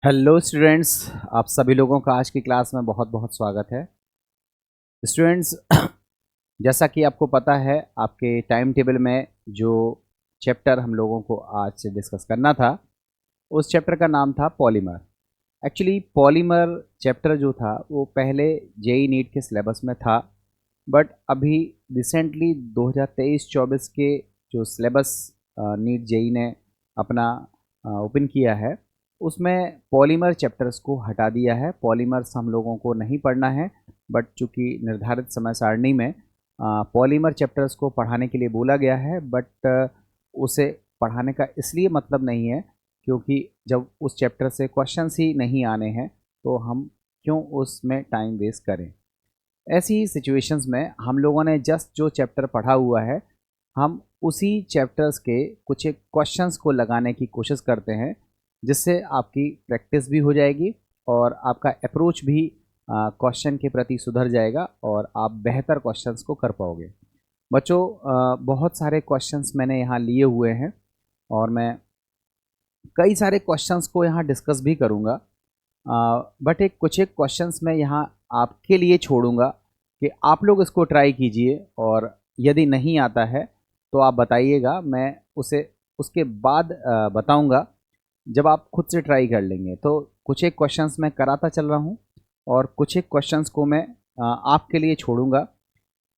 Hello students. आप सभी लोगों का आज की क्लास में बहुत बहुत स्वागत है। स्टूडेंट्स, जैसा कि आपको पता है, आपके टाइम टेबल में जो चैप्टर हम लोगों को आज से डिस्कस करना था, उस चैप्टर का नाम था पॉलीमर। एक्चुअली पॉलीमर चैप्टर जो था वो पहले जेई नीट के सिलेबस में था, बट अभी रिसेंटली 2023-24 के जो सिलेबस नीट जेई ने अपना ओपन किया है, उसमें पॉलीमर चैप्टर्स को हटा दिया है। पॉलीमर्स हम लोगों को नहीं पढ़ना है, बट चूँकि निर्धारित समय सारणी में पॉलीमर चैप्टर्स को पढ़ाने के लिए बोला गया है, बट उसे पढ़ाने का इसलिए मतलब नहीं है क्योंकि जब उस चैप्टर से क्वेश्चंस ही नहीं आने हैं तो हम क्यों उसमें टाइम वेस्ट करें। ऐसी ही सिचुएशंस में हम लोगों ने जस्ट जो चैप्टर पढ़ा हुआ है, हम उसी चैप्टर्स के कुछ एक क्वेश्चंस को लगाने की कोशिश करते हैं, जिससे आपकी प्रैक्टिस भी हो जाएगी और आपका अप्रोच भी क्वेश्चन के प्रति सुधर जाएगा और आप बेहतर क्वेश्चंस को कर पाओगे। बच्चों, बहुत सारे क्वेश्चंस मैंने यहाँ लिए हुए हैं और मैं कई सारे क्वेश्चंस को यहाँ डिस्कस भी करूँगा, बट कुछ एक क्वेश्चंस मैं यहाँ आपके लिए छोड़ूंगा कि आप लोग इसको ट्राई कीजिए, और यदि नहीं आता है तो आप बताइएगा, मैं उसे उसके बाद बताऊंगा जब आप खुद से ट्राई कर लेंगे। तो कुछ एक क्वेश्चंस मैं कराता चल रहा हूँ और कुछ एक क्वेश्चंस को मैं आपके लिए छोड़ूंगा,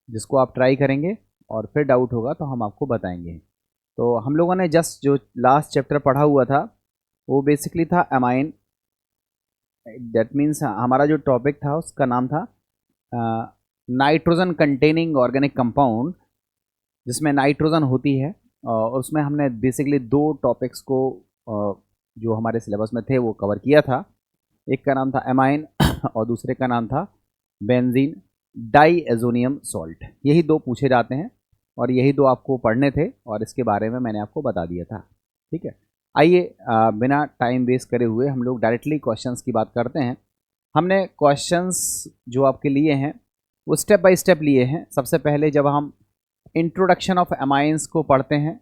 जिसको आप ट्राई करेंगे और फिर डाउट होगा तो हम आपको बताएंगे। तो हम लोगों ने जस्ट जो लास्ट चैप्टर पढ़ा हुआ था वो बेसिकली था अमाइन। दैट मीन्स हमारा जो टॉपिक था उसका नाम था नाइट्रोजन कंटेनिंग ऑर्गेनिक कंपाउंड, जिसमें नाइट्रोजन होती है। और उसमें हमने बेसिकली दो टॉपिक्स को जो हमारे सिलेबस में थे वो कवर किया था। एक का नाम था एमाइन और दूसरे का नाम था बेंजीन डाईएजोनियम सॉल्ट। यही दो पूछे जाते हैं और यही दो आपको पढ़ने थे और इसके बारे में मैंने आपको बता दिया था। ठीक है, आइए बिना टाइम वेस्ट करे हुए हम लोग डायरेक्टली क्वेश्चंस की बात करते हैं। हमने क्वेश्चंस जो आपके लिए हैं वो स्टेप बाय स्टेप लिए हैं। सबसे पहले जब हम इंट्रोडक्शन ऑफ अमाइंस को पढ़ते हैं,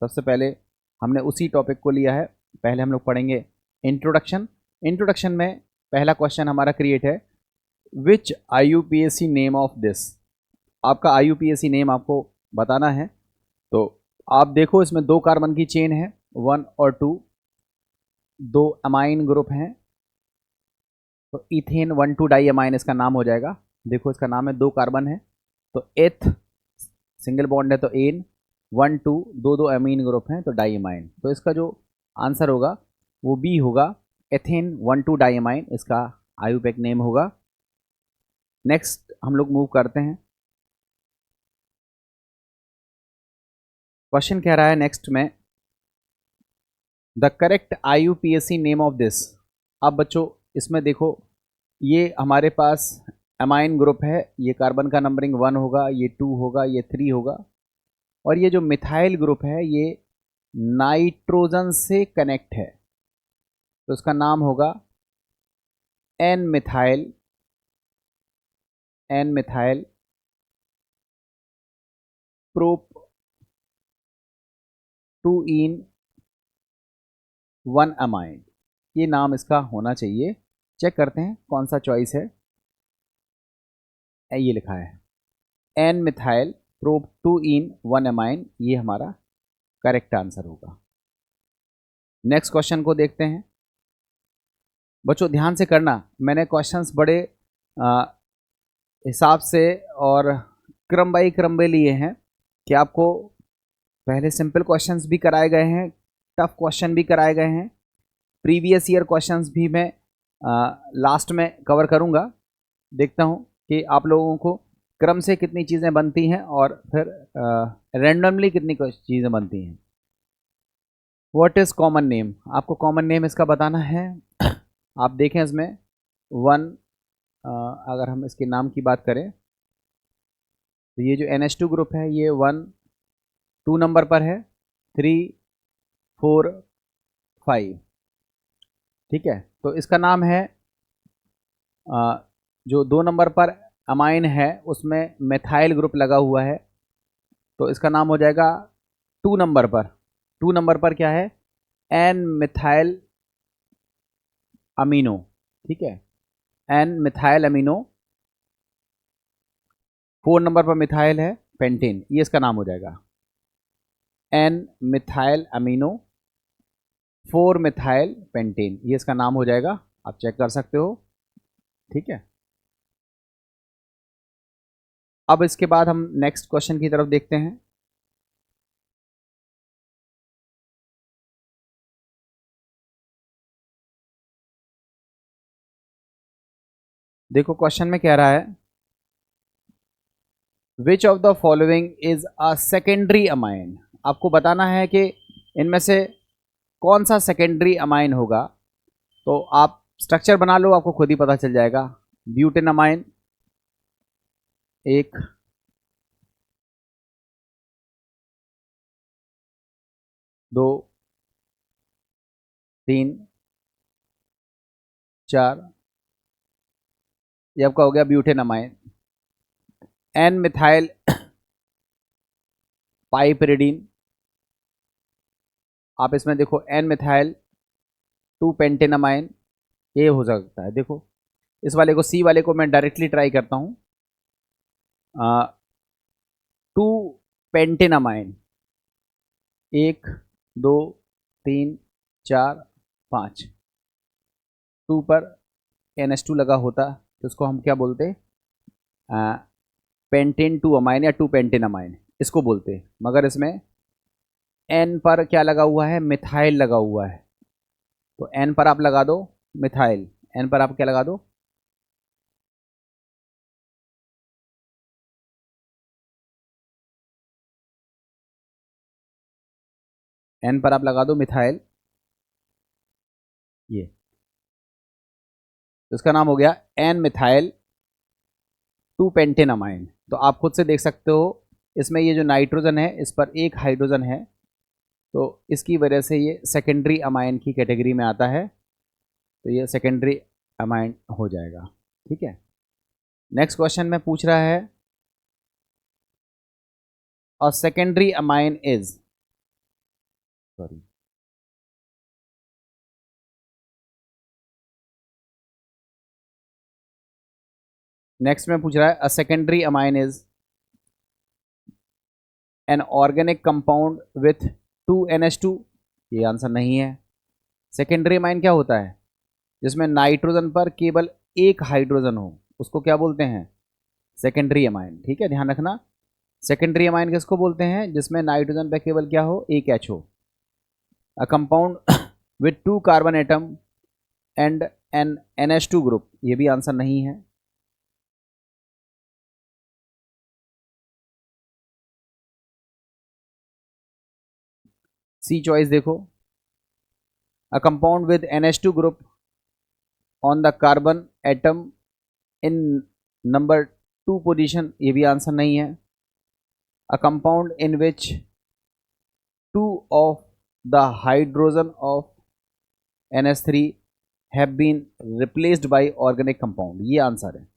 सबसे पहले हमने उसी टॉपिक को लिया है। पहले हम लोग पढ़ेंगे इंट्रोडक्शन। इंट्रोडक्शन में पहला क्वेश्चन हमारा क्रिएट है, विच IUPAC नेम ऑफ दिस। आपका IUPAC नेम आपको बताना है। तो आप देखो, इसमें दो कार्बन की चेन है, 1 और 2, दो अमाइन ग्रुप हैं, तो इथेन 1,2 डाई अमाइन इसका नाम हो जाएगा। देखो इसका नाम है, दो कार्बन है तो एथ सिंगल बॉन्ड है तो एन, 1,2 दो दो अमीन ग्रुप हैं तो डाई अमाइन। तो इसका जो आंसर होगा वो बी होगा, एथेन 1,2 डाई अमाइन इसका IUPAC नेम होगा। नेक्स्ट हम लोग मूव करते हैं। क्वेश्चन कह रहा है नेक्स्ट में, the correct IUPAC name of this. अब बच्चों इसमें देखो, ये हमारे पास अमाइन ग्रुप है, ये कार्बन का नंबरिंग 1 होगा, ये 2 होगा, ये 3 होगा, और ये जो मिथाइल ग्रुप है ये नाइट्रोजन से कनेक्ट है, तो इसका नाम होगा N methyl, N methyl prop 2 इन 1 अमाइन। ये नाम इसका होना चाहिए। चेक करते हैं कौन सा चॉइस है। ये लिखा है एन मिथाइल प्रोप 2 इन 1 अमाइन, ये हमारा करेक्ट आंसर होगा। नेक्स्ट क्वेश्चन को देखते हैं। बच्चों ध्यान से करना, मैंने क्वेश्चंस बड़े हिसाब से और क्रम बाई क्रम में लिए हैं कि आपको पहले सिंपल क्वेश्चंस भी कराए गए हैं, टफ क्वेश्चन भी कराए गए हैं, प्रीवियस ईयर क्वेश्चंस भी मैं लास्ट में कवर करूंगा। देखता हूं कि आप लोगों को क्रम से कितनी चीज़ें बनती हैं और फिर रैंडमली कितनी चीज़ें बनती हैं। व्हाट इज़ कॉमन नेम, आपको कॉमन नेम इसका बताना है। आप देखें इसमें 1, अगर हम इसके नाम की बात करें तो ये जो NH2 ग्रुप है ये 1, 2 नंबर पर है, 3, 4, 5। ठीक है, तो इसका नाम है, जो 2 नंबर पर अमाइन है उसमें मेथाइल ग्रुप लगा हुआ है, तो इसका नाम हो जाएगा 2 नंबर पर। 2 नंबर पर क्या है, एन मिथाइल अमीनो, ठीक है, एन मिथाइल अमीनो, 4 नंबर पर मिथाइल है पेंटेन, ये इसका नाम हो जाएगा, N methyl amino 4 methyl pentane, ये इसका नाम हो जाएगा, आप चेक कर सकते हो, ठीक है। अब इसके बाद हम नेक्स्ट क्वेश्चन की तरफ देखते हैं। देखो क्वेश्चन में कह रहा है which of the following is a secondary amine, आपको बताना है कि इनमें से कौन सा सेकेंडरी अमाइन होगा। तो आप स्ट्रक्चर बना लो, आपको खुद ही पता चल जाएगा। ब्यूटेन अमाइन एक, दो, तीन, चार, ये आपका हो गया ब्यूटेन अमाइन। एन मिथाइल पाइपरिडीन, आप इसमें देखो एन मिथाइल 2 पेंटेनामाइन, ये हो सकता है। देखो इस वाले को, सी वाले को मैं डायरेक्टली ट्राई करता हूँ। 2 पेंटेनामाइन, 1, 2, 3, 4, 5, 2 पर NH2 लगा होता तो इसको हम क्या बोलते, पेंटेन 2 अमाइन या 2 पेंटेनामाइन इसको बोलते। मगर इसमें एन पर क्या लगा हुआ है, मिथाइल लगा हुआ है, तो एन पर आप लगा दो मिथाइल, एन पर आप क्या लगा दो, एन पर आप लगा दो मिथाइल, ये तो इसका नाम हो गया एन मिथाइल 2 पेंटेनामाइन। तो आप खुद से देख सकते हो, इसमें ये जो नाइट्रोजन है इस पर एक हाइड्रोजन है, तो इसकी वजह से ये सेकेंडरी अमाइन की कैटेगरी में आता है, तो ये सेकेंडरी अमाइन हो जाएगा, ठीक है। नेक्स्ट क्वेश्चन में पूछ रहा है a secondary amine is, sorry, next में पूछ रहा है a secondary amine is an organic compound with 2NH2, ये आंसर नहीं है। सेकेंडरी अमाइन क्या होता है, जिसमें नाइट्रोजन पर केवल एक हाइड्रोजन हो, उसको क्या बोलते हैं, सेकेंडरी अमाइन, ठीक है, ध्यान रखना। सेकेंडरी अमाइन किसको बोलते हैं, जिसमें नाइट्रोजन पर केवल क्या हो, एक H हो। A compound with 2 carbon atom and N NH2 group, ये भी आंसर नहीं है। सी चॉइस देखो, a compound with NH2 group on the carbon atom in number 2 position, ये भी आंसर नहीं है। A compound in which 2 of the hydrogen of NH3 have been replaced by organic compound, ये answer है।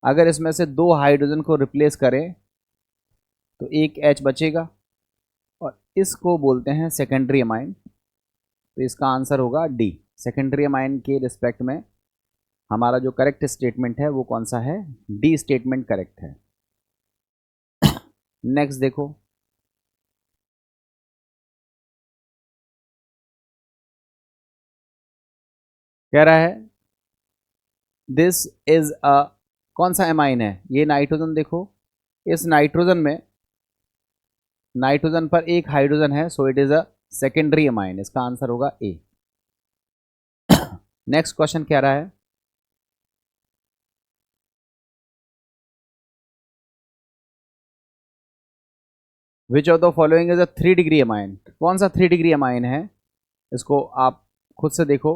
अगर इसमें से 2 हाइड्रोजन को रिप्लेस करें तो एक H बचेगा, और इसको बोलते हैं सेकेंडरी अमाइन, तो इसका आंसर होगा डी। सेकेंडरी अमाइन के रिस्पेक्ट में हमारा जो करेक्ट स्टेटमेंट है वो कौन सा है, डी स्टेटमेंट करेक्ट है। नेक्स्ट देखो, कह रहा है दिस इज अ, कौन सा एमाइन है, ये नाइट्रोजन, देखो इस नाइट्रोजन में, नाइट्रोजन पर एक हाइड्रोजन है, so it is a secondary amine, इसका आंसर होगा ए। नेक्स्ट क्वेश्चन कह रहा है which of the following is a 3 degree amine, कौन सा 3 डिग्री अमाइन है, इसको आप खुद से देखो।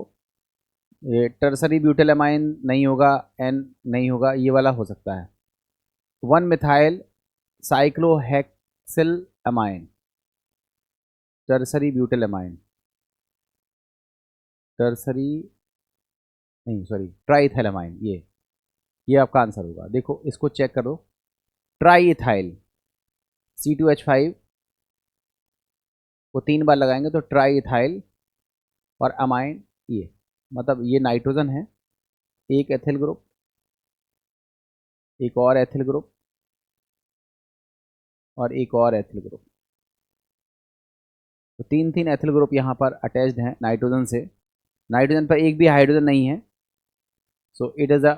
ये टर्सरी ब्यूटिल अमाइन नहीं होगा, एन नहीं होगा, ये वाला हो सकता है 1 methyl cyclohexyl amine, tertiary butyl amine, tertiary नहीं, सॉरी, ट्राइथैलामाइन, ये आपका आंसर होगा। देखो इसको चेक करो, ट्राई इथाइल C2H5 को 3 बार लगाएंगे तो ट्राई इथाइल, और अमाइन ये मतलब ये नाइट्रोजन है, एक एथिल ग्रुप, एक और एथिल ग्रुप और एक और एथिल ग्रुप। तो तीन तीन एथिल ग्रुप यहाँ पर अटैच्ड हैं नाइट्रोजन से। नाइट्रोजन पर एक भी हाइड्रोजन नहीं है, so it is a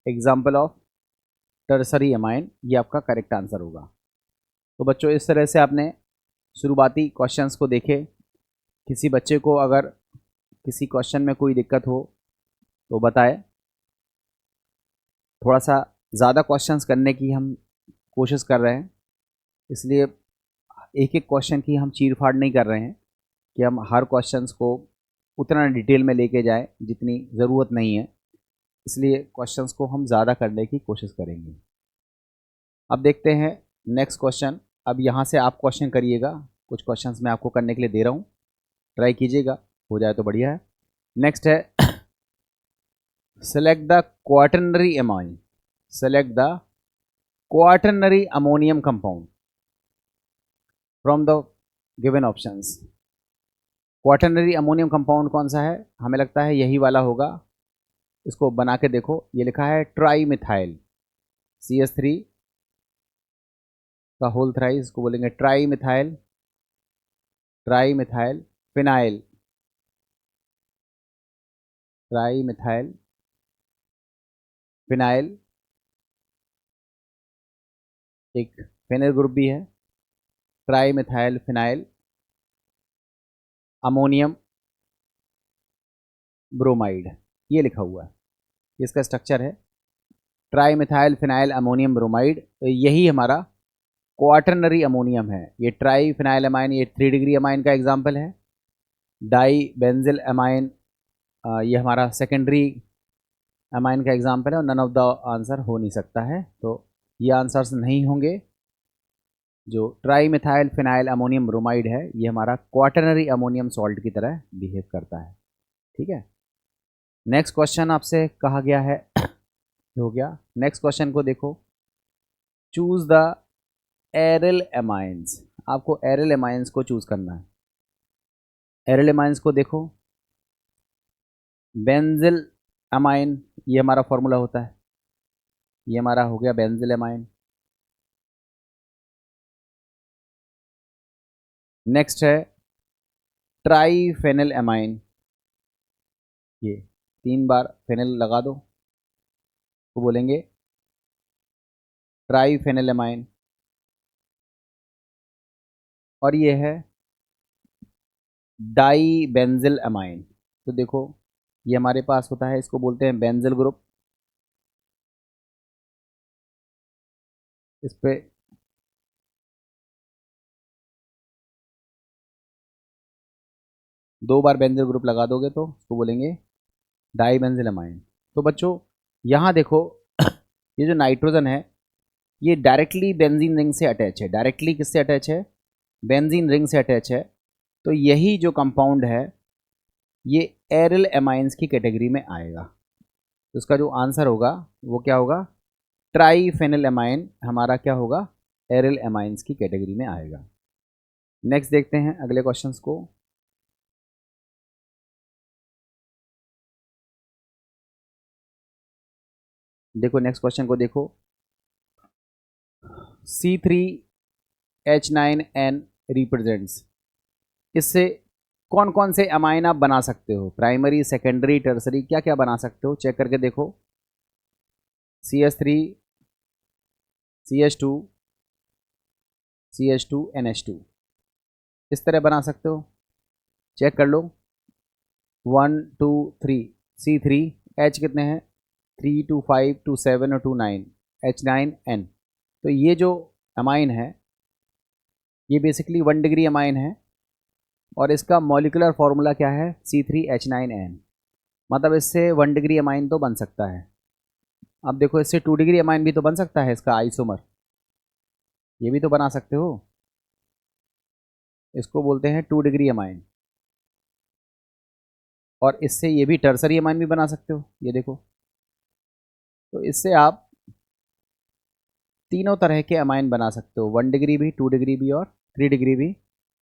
example of tertiary amine. ये आपका करेक्ट आंसर होगा। तो बच्चों इस तरह से आपने शुरुआती क्वेश्चंस को देखे। किसी बच्चे को अगर किसी क्वेश्चन में कोई दिक्कत हो तो बताए। थोड़ा सा ज़्यादा क्वेश्चंस करने की हम कोशिश कर रहे हैं, इसलिए एक एक क्वेश्चन की हम चीर फाड़ नहीं कर रहे हैं कि हम हर क्वेश्चंस को उतना डिटेल में लेके जाएं जितनी ज़रूरत नहीं है। इसलिए क्वेश्चंस को हम ज़्यादा करने की कोशिश करेंगे। अब देखते हैं नेक्स्ट क्वेश्चन। अब यहाँ से आप क्वेश्चन करिएगा, कुछ क्वेश्चंस मैं आपको करने के लिए दे रहा हूँ, ट्राई कीजिएगा, हो जाए तो बढ़िया है। नेक्स्ट है select the quaternary amine, select the quaternary ammonium compound from the given options. Quaternary ammonium compound कौन सा है? हमें लगता है यही वाला होगा। इसको बना के देखो, ये लिखा है ट्राई मिथाइल CH3 का होल थ्राइस, इसको बोलेंगे tri methyl, tri methyl phenyl, tri methyl phenyl. एक फेनल ग्रुप भी है, tri methyl phenyl ammonium bromide, ये लिखा हुआ है। इसका स्ट्रक्चर है tri methyl phenyl ammonium bromide. तो यही हमारा क्वाटर्नरी अमोनियम है। ये ट्राई फिनाइल अमाइन, ये 3 डिग्री अमाइन का एग्जाम्पल है। डाई बेंजिल अमाइन, ये हमारा सेकेंडरी अमाइन का एग्जाम्पल है, और नन ऑफ द आंसर हो नहीं सकता है। तो ये आंसर्स नहीं होंगे। जो tri methyl phenyl ammonium bromide है ये हमारा क्वाटर्नरी अमोनियम सॉल्ट की तरह बिहेव करता है। ठीक है, नेक्स्ट क्वेश्चन आपसे कहा गया है हो गया। नेक्स्ट क्वेश्चन को देखो, चूज द एरिल एमाइंस। आपको एरिल एमाइंस को चूज करना है। एरिल एमाइंस को देखो, बेंजिल अमाइन, ये हमारा फॉर्मूला होता है, ये हमारा हो गया बेंजिल अमाइन। नेक्स्ट है ट्राई फेनिल अमाइन, ये 3 बार फेनिल लगा दो तो बोलेंगे ट्राई फेनिल अमाइन। और ये है डाई बेंजिल अमाइन। तो देखो ये हमारे पास होता है, इसको बोलते हैं बेंजिल ग्रुप। इस पे दो बार बेंजिल ग्रुप लगा दोगे तो उसको बोलेंगे डाई बेंजिल अमाइन। तो बच्चों यहाँ देखो ये जो नाइट्रोजन है ये डायरेक्टली बेंजीन रिंग से अटैच है। डायरेक्टली किससे अटैच है? बेंजीन रिंग से अटैच है। तो यही जो कंपाउंड है ये एरिल एमाइंस की कैटेगरी में आएगा। तो इसका जो आंसर होगा वो क्या होगा? ट्राई फेनिल एमाइन हमारा क्या होगा? एरिल एमाइंस की कैटेगरी में आएगा। नेक्स्ट देखते हैं अगले क्वेश्चंस को। देखो नेक्स्ट क्वेश्चन को देखो, C3H9N रिप्रेजेंट्स, इससे कौन कौन से अमाइन आप बना सकते हो? प्राइमरी, सेकेंडरी, टर्सरी, क्या क्या बना सकते हो? चेक करके देखो। CH3 CH2 CH2 NH2 इस तरह बना सकते हो, चेक कर लो। 1 2 3 C3 H कितने हैं? 3 2 5 2 7 और 2 9 H9N। तो ये जो अमाइन है ये बेसिकली 1 डिग्री अमाइन है और इसका मॉलिक्यूलर फार्मूला क्या है? C3H9N। मतलब इससे 1 डिग्री अमाइन तो बन सकता है। अब देखो इससे 2 डिग्री अमाइन भी तो बन सकता है, इसका आइसोमर, ये भी तो बना सकते हो। इसको बोलते हैं 2 डिग्री अमाइन। और इससे ये भी टर्सरी अमाइन भी बना सकते हो, ये देखो। तो इससे आप तीनों तरह के अमाइन बना सकते हो, 1 डिग्री भी, 2 डिग्री भी और 3 डिग्री भी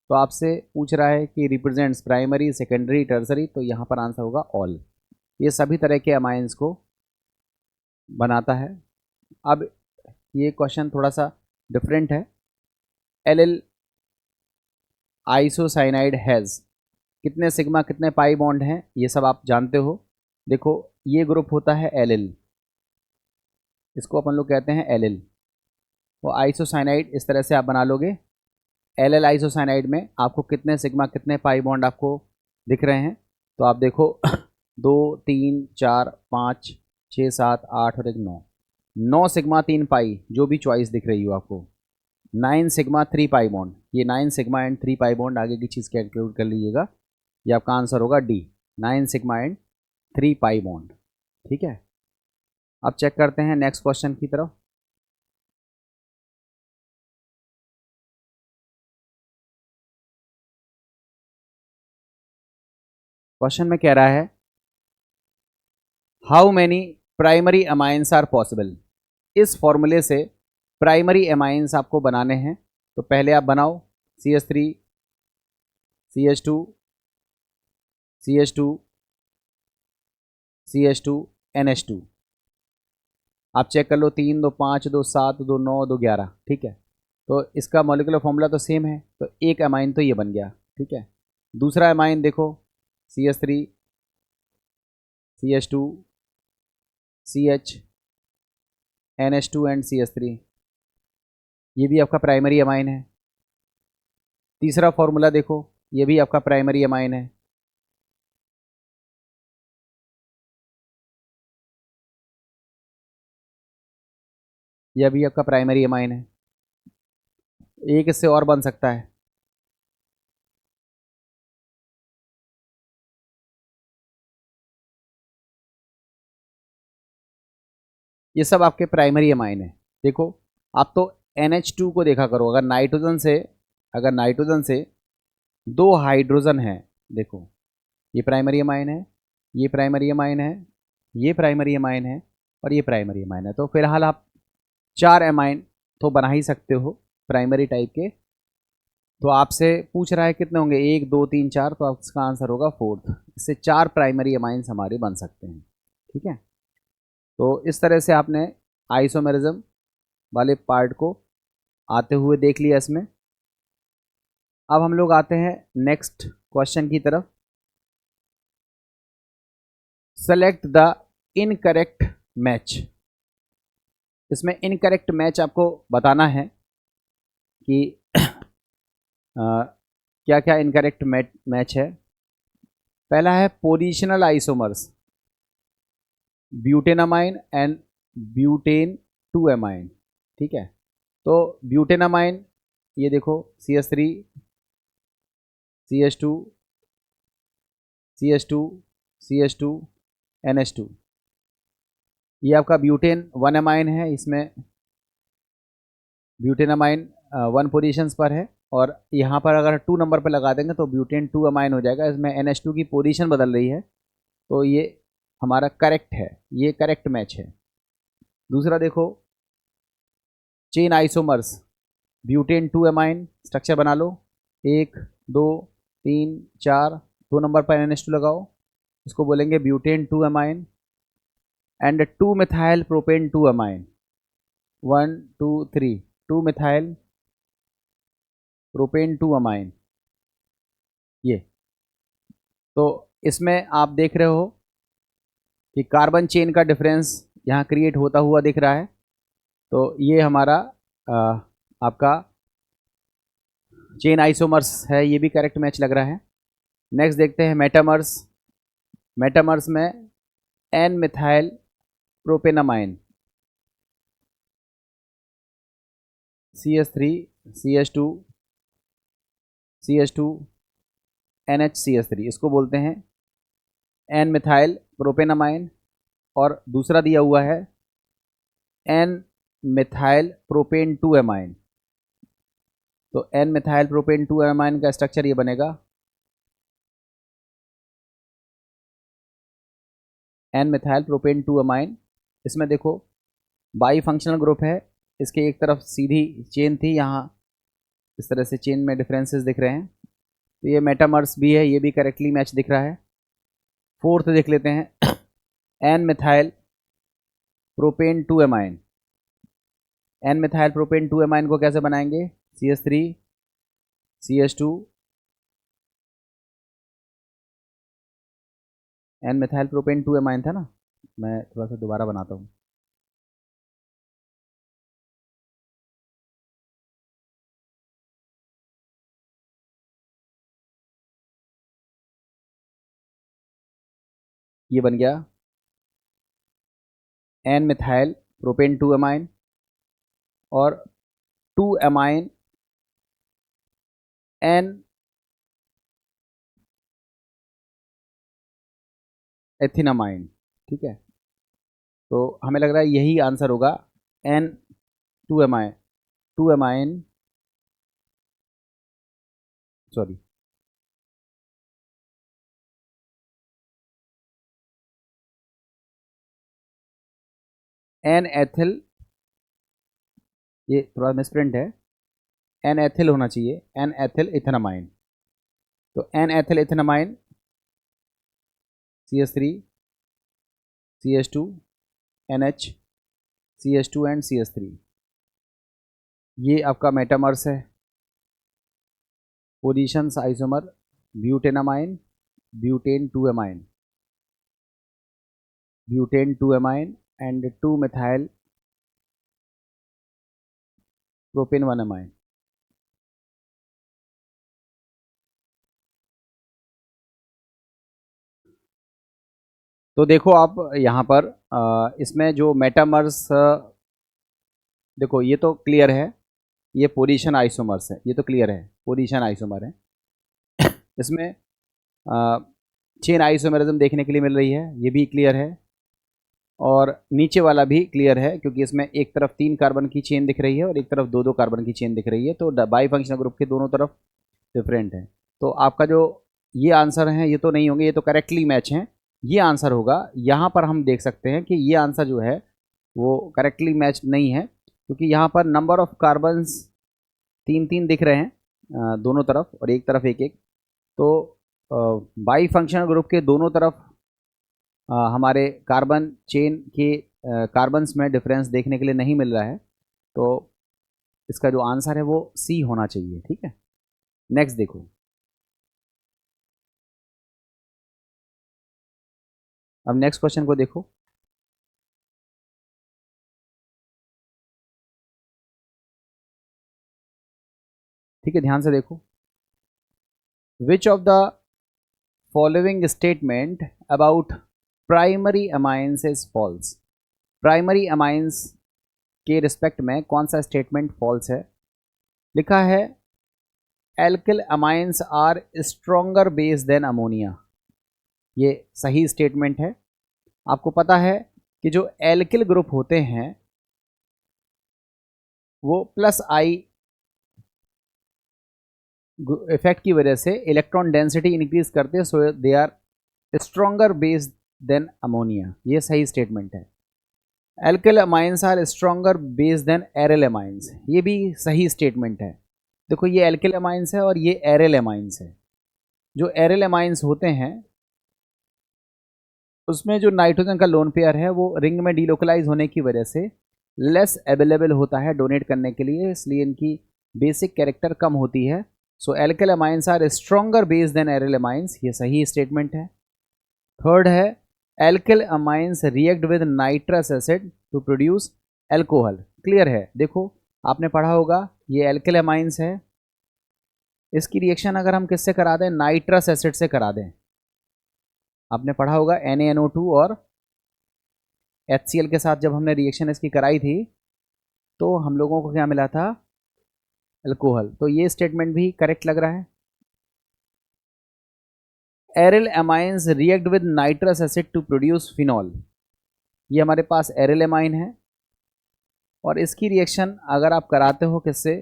तो आपसे पूछ रहा है कि रिप्रेजेंट्स प्राइमरी, सेकेंडरी, टर्सरी, तो यहाँ पर आंसर होगा ऑल। ये सभी तरह के अमाइंस को बनाता है। अब ये क्वेश्चन थोड़ा सा डिफरेंट है। एल आइसोसाइनाइड हैज़ कितने सिग्मा, कितने पाई बॉन्ड हैं, ये सब आप जानते हो। देखो ये ग्रुप होता है एल, इसको अपन लोग कहते हैं एल। तो आइसोसाइनाइड इस तरह से आप बना लोगे। एल आइसोसाइनाइड में आपको कितने सिग्मा, कितने पाई बॉन्ड आपको दिख रहे हैं, तो आप देखो 2 3 4 5 6 7 8 और एक 9, 9 सिग्मा 3 पाई, जो भी चॉइस दिख रही हो आपको। 9 सिग्मा 3 पाई बॉन्ड, ये 9 सिग्मा एंड 3 पाई बॉन्ड, आगे की चीज़ कैलकुलेट कर लीजिएगा। ये आपका आंसर होगा D, 9 sigma and 3 pi bond. ठीक है, अब चेक करते हैं नेक्स्ट क्वेश्चन की तरफ। क्वेश्चन में कह रहा है how many primary amines are possible. इस फॉर्मूले से प्राइमरी अमाइंस आपको बनाने हैं, तो पहले आप बनाओ CH3 CH2 CH2 CH2 NH2। आप चेक कर लो, 3 2 5 2 7 2 9 2 11। ठीक है, तो इसका मॉलिक्यूलर फॉर्मूला तो सेम है, तो एक अमाइन तो ये बन गया। ठीक है, दूसरा अमाइन देखो CH3 CH2 CH NH2 and CH3, ये भी आपका प्राइमरी अमाइन है। तीसरा फॉर्मूला देखो, ये भी आपका प्राइमरी अमाइन है। यह भी आपका प्राइमरी अमाइन है। एक इससे और बन सकता है, ये सब आपके प्राइमरी अमाइन है। देखो आप तो NH2 को देखा करो, अगर नाइट्रोजन से 2 हाइड्रोजन है, देखो ये प्राइमरी अमाइन है, ये प्राइमरी अमाइन है, ये प्राइमरी अमाइन है और ये प्राइमरी अमाइन है। तो फिलहाल आप 4 अमाइन तो बना ही सकते हो प्राइमरी टाइप के। तो आपसे पूछ रहा है कितने होंगे, 1 2 3 4, तो आपका आंसर होगा 4th। इससे 4 प्राइमरी अमाइंस हमारे बन सकते हैं। ठीक है, तो इस तरह से आपने आइसोमेरिज्म वाले पार्ट को आते हुए देख लिया इसमें। अब हम लोग आते हैं नेक्स्ट क्वेश्चन की तरफ। Select the incorrect match. इसमें इनकरेक्ट मैच आपको बताना है कि क्या क्या इनकरेक्ट मैच है। पहला है positional isomers, butanamine and butane 2 amine. ठीक है, तो ब्यूटेनामाइन ये देखो CH3 CH2 CH2 CH2 NH2, ये आपका ब्यूटेन 1 अमाइन है। इसमें ब्यूटेनामाइन 1 पोजीशंस पर है, और यहाँ पर अगर 2 नंबर पर लगा देंगे तो ब्यूटेन 2 अमाइन हो जाएगा। इसमें NH2 की पोजीशन बदल रही है, तो ये हमारा करेक्ट है, ये करेक्ट मैच है। दूसरा देखो chain isomers, butane 2 amine structure बना लो, 1 2 3 4, 2 नंबर पर NH2 लगाओ, इसको बोलेंगे butane 2 amine. And 2 methyl propane 2 amine, 1 2 3, 2 methyl propane 2 amine. ये तो इसमें आप देख रहे हो कि कार्बन चेन का डिफरेंस यहाँ क्रिएट होता हुआ दिख रहा है, तो ये हमारा आपका चेन आइसोमर्स है, ये भी करेक्ट मैच लग रहा है। नेक्स्ट देखते हैं मेटामर्स। मेटामर्स में N methyl propanamine, CH3 CH2 CH2 NHCH3, इसको बोलते हैं एन मिथाइल प्रोपेनामाइन। और दूसरा दिया हुआ है एन मिथाइल प्रोपेन 2 अमाइन, तो एन मिथाइल प्रोपेन 2 अमाइन का स्ट्रक्चर ये बनेगा एन मिथाइल प्रोपेन 2 अमाइन। इसमें देखो बाई फंक्शनल ग्रुप है, इसके एक तरफ सीधी चेन थी, यहाँ इस तरह से चेन में डिफरेंसेस दिख रहे हैं, तो ये मेटामर्स भी है, ये भी करेक्टली मैच दिख रहा है। फोर्थ देख लेते हैं, N methyl propane 2 amine. N methyl propane 2 amine को कैसे बनाएंगे? CH3 CH2, N methyl propane 2 amine था ना, मैं थोड़ा सा दोबारा बनाता हूँ। ये बन गया एन मिथाइल प्रोपेन 2 एमाइन और 2 एमाइन एन एथिनामाइन। ठीक है, तो हमें लग रहा है यही आंसर होगा, N 2 amine, 2 amine, sorry, N ethyl, ये थोड़ा मिसप्रिंट है, एन एथिल होना चाहिए, एन एथिल इथेनामाइन। तो N ethyl ethanamine CH3 CH2 NH CH2 and CH3, ये आपका मेटामर्स है। Positions isomer butanamine, butane 2 amine, butane 2 amine and 2 methyl propane 1 amine. तो देखो आप यहाँ पर इसमें जो मेटामर्स, देखो ये तो क्लियर है, ये पोजीशन आइसोमर्स है, ये तो क्लियर है, पोजीशन आइसोमर है। इसमें चेन आइसोमरिज्म देखने के लिए मिल रही है, ये भी क्लियर है, और नीचे वाला भी क्लियर है, क्योंकि इसमें एक तरफ 3 कार्बन की चेन दिख रही है और एक तरफ 2-2 कार्बन की चेन दिख रही है, तो बाई फंक्शनल ग्रुप के दोनों तरफ डिफरेंट है। तो आपका जो ये आंसर है, ये तो नहीं होंगे, ये तो करेक्टली मैच हैं, ये आंसर होगा। यहाँ पर हम देख सकते हैं कि ये आंसर जो है वो करेक्टली मैच नहीं है, क्योंकि यहाँ पर नंबर ऑफ कार्बन्स 3-3 दिख रहे हैं दोनों तरफ, और एक तरफ 1-1। तो बाई फंक्शनल ग्रुप के दोनों तरफ हमारे कार्बन चेन के कार्बन्स में डिफरेंस देखने के लिए नहीं मिल रहा है, तो इसका जो आंसर है वो सी होना चाहिए। ठीक है, नेक्स्ट देखो, अब नेक्स्ट क्वेश्चन को देखो। ठीक है, ध्यान से देखो, which of the following statement about primary amines is false. Primary amines के रिस्पेक्ट में कौन सा स्टेटमेंट फॉल्स है? लिखा है alkyl amines are stronger base than ammonia, ये सही स्टेटमेंट है। आपको पता है कि जो एल्किल ग्रुप होते हैं वो प्लस आई इफेक्ट की वजह से इलेक्ट्रॉन डेंसिटी इंक्रीज करते हैं, so they are stronger base than ammonia, ये सही स्टेटमेंट है। Alkyl amines are stronger base than aryl amines, ये भी सही स्टेटमेंट है। देखो, ये एल्किल अमाइंस है और ये एरिल अमाइंस है। जो एरिल अमाइंस होते हैं उसमें जो नाइट्रोजन का लोन पेयर है वो रिंग में डीलोकलाइज होने की वजह से लेस अवेलेबल होता है डोनेट करने के लिए, इसलिए इनकी बेसिक कैरेक्टर कम होती है। So alkyl amines are stronger base than aryl amines, ये सही स्टेटमेंट है। थर्ड है alkyl amines react with nitrous acid to produce alcohol, clear है। देखो, आपने पढ़ा होगा ये एल्किल अमाइंस है, इसकी रिएक्शन अगर हम किससे करा दें? नाइट्रस एसिड से करा दें। आपने पढ़ा होगा NaNO2 और HCl के साथ जब हमने रिएक्शन इसकी कराई थी तो हम लोगों को क्या मिला था? अल्कोहल। तो ये स्टेटमेंट भी करेक्ट लग रहा है। Aryl amines react with nitrous acid to produce phenol, ये हमारे पास एरिल अमाइन है और इसकी रिएक्शन अगर आप कराते हो किससे?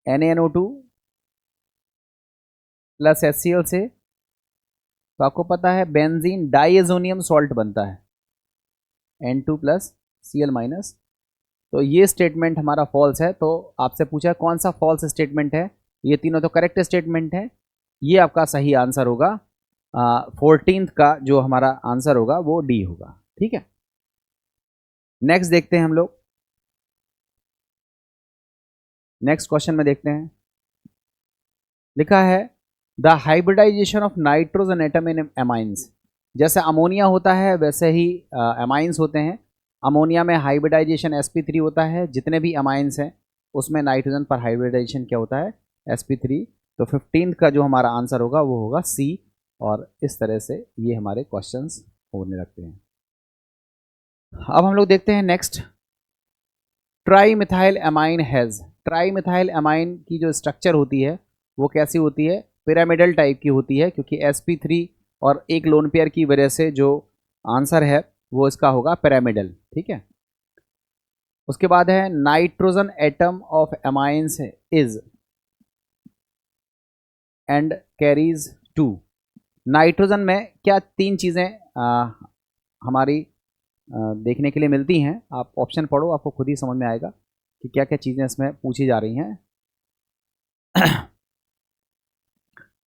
NaNO2 प्लस HCl से, तो आपको पता है बेंजीन डाइएजोनियम सॉल्ट बनता है, N2 प्लस Cl माइनस। तो ये स्टेटमेंट हमारा फॉल्स है। तो आपसे पूछा कौन सा फॉल्स स्टेटमेंट है? ये तीनों तो करेक्ट स्टेटमेंट है। ये आपका सही आंसर होगा। 14th का जो हमारा आंसर होगा वो डी होगा। ठीक है, नेक्स्ट देखते हैं हम लोग। नेक्स्ट क्वेश्चन में देखते हैं, लिखा है the hybridization of nitrogen atom in amines. जैसे अमोनिया होता है वैसे ही एमाइंस होते हैं। अमोनिया में हाइब्रिडाइजेशन sp3 होता है, जितने भी अमाइंस हैं उसमें नाइट्रोजन पर हाइब्रिडाइजेशन क्या होता है, sp3। तो 15th का जो हमारा आंसर होगा वो होगा सी। और इस तरह से ये हमारे क्वेश्चंस होने लगते हैं। अब हम लोग देखते हैं next, tri methyl amine has. Tri methyl amine की जो स्ट्रक्चर होती है वो कैसी होती है, पिरामिडल टाइप की होती है, क्योंकि sp3 और एक लोन पेयर की वजह से जो आंसर है वो इसका होगा पिरामिडल। ठीक है, उसके बाद है nitrogen atom of amines is and carries 2। Nitrogen में क्या तीन चीज़ें हमारी देखने के लिए मिलती हैं। आप ऑप्शन पढ़ो, आपको खुद ही समझ में आएगा कि क्या क्या चीज़ें इसमें पूछी जा रही हैं।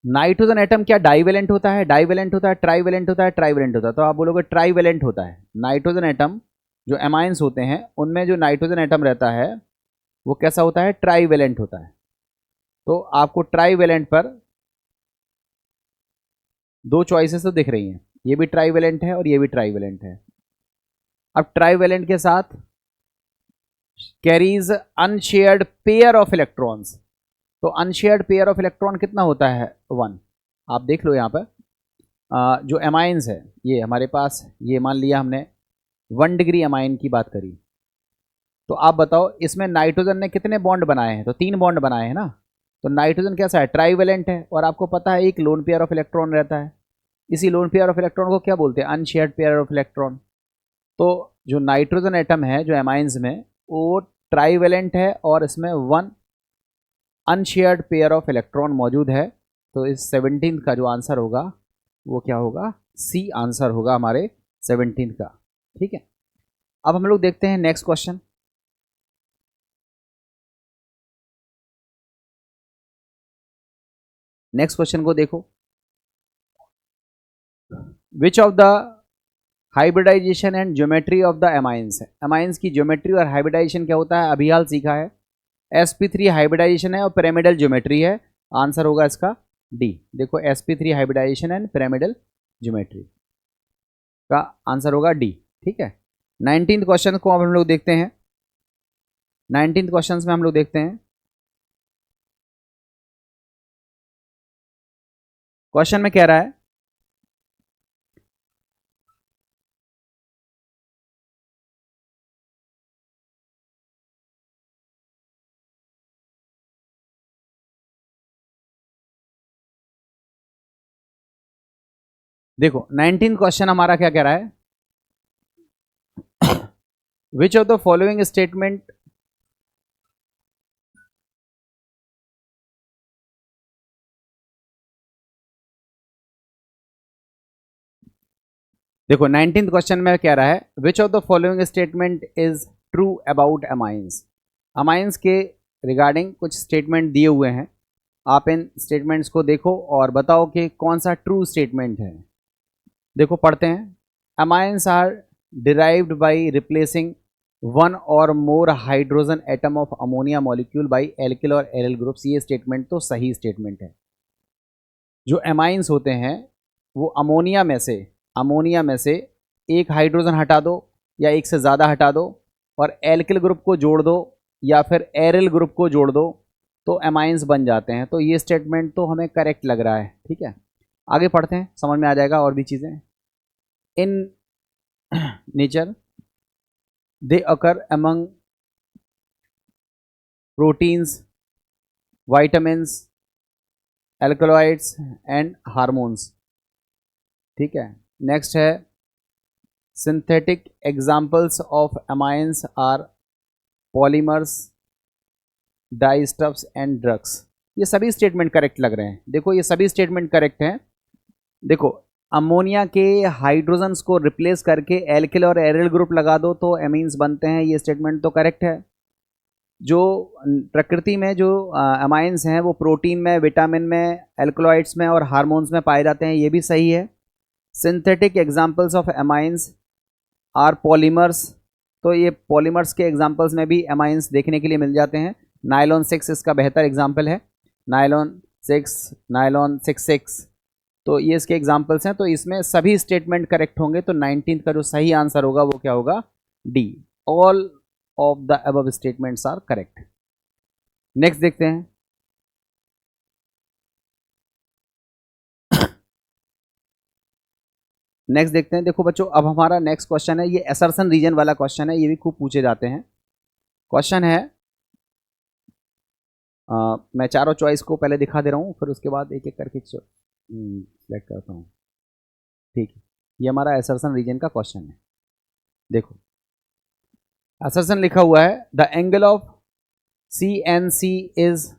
नाइट्रोजन एटम क्या डाइवेलेंट होता है, डाइवेलेंट होता है, ट्राइवेलेंट होता है, ट्राइवेलेंट होता है। तो आप बोलोगे ट्राइवेलेंट होता है। नाइट्रोजन एटम जो एमाइंस होते हैं उनमें जो नाइट्रोजन एटम रहता है वो कैसा होता है, ट्राइवेलेंट होता है। तो आपको ट्राइवेलेंट पर दो चॉइसेस तो दिख रही हैं, ये भी ट्राइवेलेंट है और ये भी ट्राइवेलेंट है। अब ट्राइवेलेंट के साथ carries unshared pair of electrons. तो अनशेयर्ड पेयर ऑफ इलेक्ट्रॉन कितना होता है, 1। आप देख लो यहाँ पर जो एमाइंस है ये हमारे पास, ये मान लिया हमने 1 डिग्री एमाइन की बात करी। तो आप बताओ इसमें नाइट्रोजन ने कितने बॉन्ड बनाए हैं, तो 3 बॉन्ड बनाए हैं ना। तो नाइट्रोजन कैसा है, ट्राइवेलेंट है, और आपको पता है एक लोन पेयर ऑफ इलेक्ट्रॉन रहता है। इसी लोन पेयर ऑफ इलेक्ट्रॉन को क्या बोलते हैं, अनशेयर्ड पेयर ऑफ इलेक्ट्रॉन। तो जो नाइट्रोजन एटम है जो एमाइंस में वो ट्राइवेलेंट है और इसमें 1 अनशेयर्ड पेयर ऑफ इलेक्ट्रॉन मौजूद है। तो इस 17th का जो आंसर होगा वो क्या होगा, सी आंसर होगा हमारे 17th का। ठीक है, अब हम लोग देखते हैं नेक्स्ट क्वेश्चन। नेक्स्ट क्वेश्चन को देखो, which of the hybridization and geometry of the amines. Amines की ज्योमेट्री और हाइब्रिडाइजेशन क्या होता है, अभी हाल सीखा है। sp3 हाइब्रिडाइजेशन है और पिरामिडल ज्योमेट्री है। आंसर होगा इसका डी। देखो sp3 hybridization and pyramidal geometry का आंसर होगा डी। ठीक है, 19th क्वेश्चन को अब हम लोग देखते हैं। 19th क्वेश्चन में हम लोग देखते हैं, क्वेश्चन में कह रहा है देखो 19th क्वेश्चन हमारा क्या कह रहा है, which of the following statement देखो 19th क्वेश्चन में कह रहा है which of the following statement is true about amines. Amines के रिगार्डिंग कुछ स्टेटमेंट दिए हुए हैं, आप इन स्टेटमेंट्स को देखो और बताओ कि कौन सा ट्रू स्टेटमेंट है। देखो पढ़ते हैं, amines are derived by replacing 1 or more hydrogen atom of ammonia molecule by alkyl or aryl groups. ये स्टेटमेंट तो सही स्टेटमेंट है। जो एमाइंस होते हैं वो अमोनिया में से एक हाइड्रोजन हटा दो या एक से ज़्यादा हटा दो और एल्किल ग्रुप को जोड़ दो या फिर एरिल ग्रुप को जोड़ दो तो एमाइंस बन जाते हैं। तो ये स्टेटमेंट तो हमें करेक्ट लग रहा है। ठीक है, आगे पढ़ते हैं, समझ में आ जाएगा और भी चीज़ें। In nature they occur among proteins, vitamins, alkaloids and hormones. ठीक है, नेक्स्ट है synthetic examples of amines are polymers, dyestuffs and drugs. ये सभी स्टेटमेंट करेक्ट लग रहे हैं। देखो ये सभी स्टेटमेंट करेक्ट हैं। देखो अमोनिया के हाइड्रोजन्स को रिप्लेस करके एल्किल और एरिल ग्रुप लगा दो तो एमीन्स बनते हैं, ये स्टेटमेंट तो करेक्ट है। जो प्रकृति में जो अमाइंस हैं वो प्रोटीन में, विटामिन में, एल्कलॉइड्स में और हार्मोन्स में पाए जाते हैं, ये भी सही है। Synthetic examples of amines are polymers, तो ये पॉलीमर्स के एग्जांपल्स में भी अमाइंस देखने के लिए मिल जाते हैं। नायलॉन 6 इसका बेहतर एग्जांपल है, नायलॉन 6, नायलॉन 66, तो ये इसके एग्जांपल्स हैं। तो इसमें सभी स्टेटमेंट करेक्ट होंगे, तो 19 का जो सही आंसर होगा वो क्या होगा, D, all of the above statements are correct. Next देखते हैं। नेक्स्ट देखते हैं। देखो बच्चों, अब हमारा नेक्स्ट क्वेश्चन है, ये असर्शन रीजन वाला क्वेश्चन है, ये भी खूब पूछे जाते हैं। क्वेश्चन है, मैं चारों चॉइस को पहले दिखा दे रहा हूँ, फिर उसके बाद एक एक करके सिलेक्ट करता हूँ। ठीक है, ये हमारा असर्शन रीजन का क्वेश्चन है। देखो असर्शन लिखा हुआ है, the angle of CNC is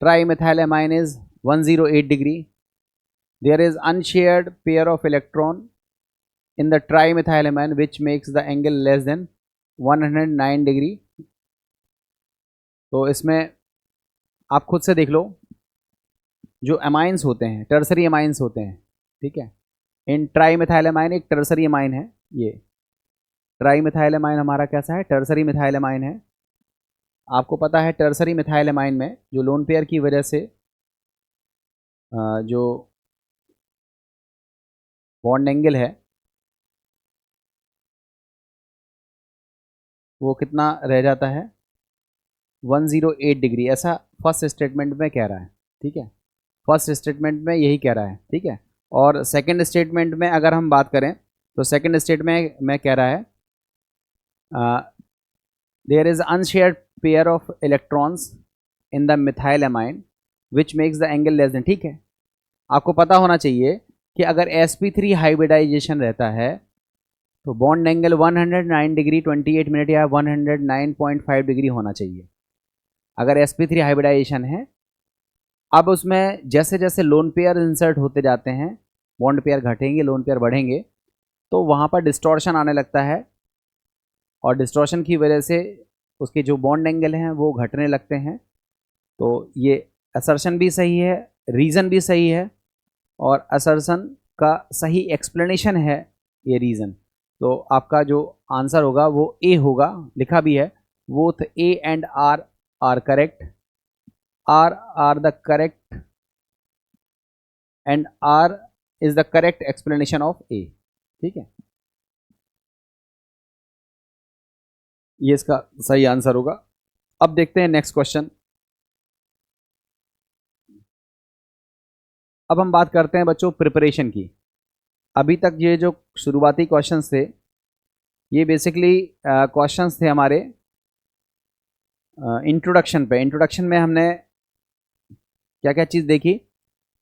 trimethylamine is 108 degree, there is unshared pair of electron in the trimethylamine which makes the angle less than 109 degree. तो इसमें आप खुद से देख लो, जो अमाइंस होते हैं टर्सरी अमाइंस होते हैं, ठीक है। इन ट्राइमेथाइलएमाइन एक टर्सरी अमाइन है, ये ट्राइमेथाइलएमाइन हमारा कैसा है, टर्सरी मिथाइलएमाइन है। आपको पता है टर्सरी मिथाइलएमाइन में जो लोन पेयर की वजह से जो बॉन्ड एंगल है वो कितना रह जाता है, 108 डिग्री, ऐसा फर्स्ट स्टेटमेंट में कह रहा है, ठीक है। फर्स्ट स्टेटमेंट में यही कह रहा है, ठीक है। और सेकंड स्टेटमेंट में अगर हम बात करें तो सेकंड स्टेटमेंट में कह रहा है there is unshared pair of electrons in the methylamine which makes the angle less than, ठीक है। आपको पता होना चाहिए कि अगर sp3 हाइब्रिडाइजेशन रहता है तो बॉन्ड एंगल 109 डिग्री 28 मिनट या 109.5 डिग्री होना चाहिए, अगर sp3 हाइब्रिडाइजेशन है। अब उसमें जैसे जैसे लोन पेयर इंसर्ट होते जाते हैं, बॉन्ड पेयर घटेंगे, लोन पेयर बढ़ेंगे, तो वहाँ पर डिस्टॉर्शन आने लगता है, और डिस्टॉर्शन की वजह से उसके जो बॉन्ड एंगल हैं वो घटने लगते हैं। तो ये असर्शन भी सही है, रीज़न भी सही है, और असर्शन का सही एक्सप्लेनेशन है ये रीज़न। तो आपका जो आंसर होगा वो ए होगा, लिखा भी है, both A and R R correct, R the correct and R is the correct explanation of A, ठीक है। ये इसका सही आंसर होगा। अब देखते हैं नेक्स्ट क्वेश्चन। अब हम बात करते हैं बच्चों प्रिपरेशन की। अभी तक ये जो शुरुआती क्वेश्चंस थे ये बेसिकली क्वेश्चंस थे हमारे इंट्रोडक्शन पे। इंट्रोडक्शन में हमने क्या क्या चीज़ देखी,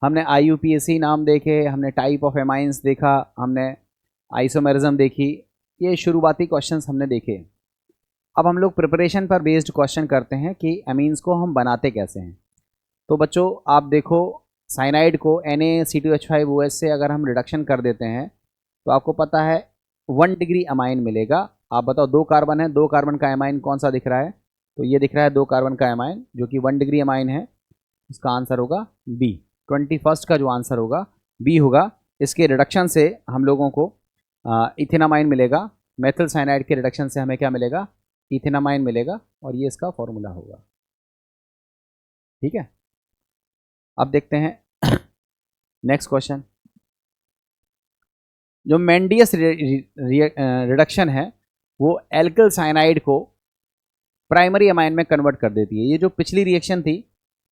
हमने IUPAC नाम देखे, हमने टाइप ऑफ एमाइंस देखा, हमने आइसोमेरिज्म देखी, ये शुरुआती क्वेश्चंस हमने देखे। अब हम लोग प्रिपरेशन पर बेस्ड क्वेश्चन करते हैं कि अमीन्स को हम बनाते कैसे हैं। तो बच्चों आप देखो, साइनाइड को Na(C2H5OH) से अगर हम रिडक्शन कर देते हैं तो आपको पता है 1 डिग्री अमाइन मिलेगा। आप बताओ, 2 कार्बन है, 2 कार्बन का अमाइन कौन सा दिख रहा है, तो ये दिख रहा है 2 कार्बन का अमाइन जो कि 1 डिग्री अमाइन है। इसका आंसर होगा बी, 21 का जो आंसर होगा बी होगा। इसके रिडक्शन से हम लोगों को इथेनामाइन मिलेगा, मेथिल साइनाइड के रिडक्शन से हमें क्या मिलेगा, इथेनामाइन मिलेगा, और ये इसका फॉर्मूला होगा, ठीक है। अब देखते हैं नेक्स्ट क्वेश्चन। जो मेंडियस रिडक्शन है वो एल्किल साइनाइड को प्राइमरी अमाइन में कन्वर्ट कर देती है। ये जो पिछली रिएक्शन थी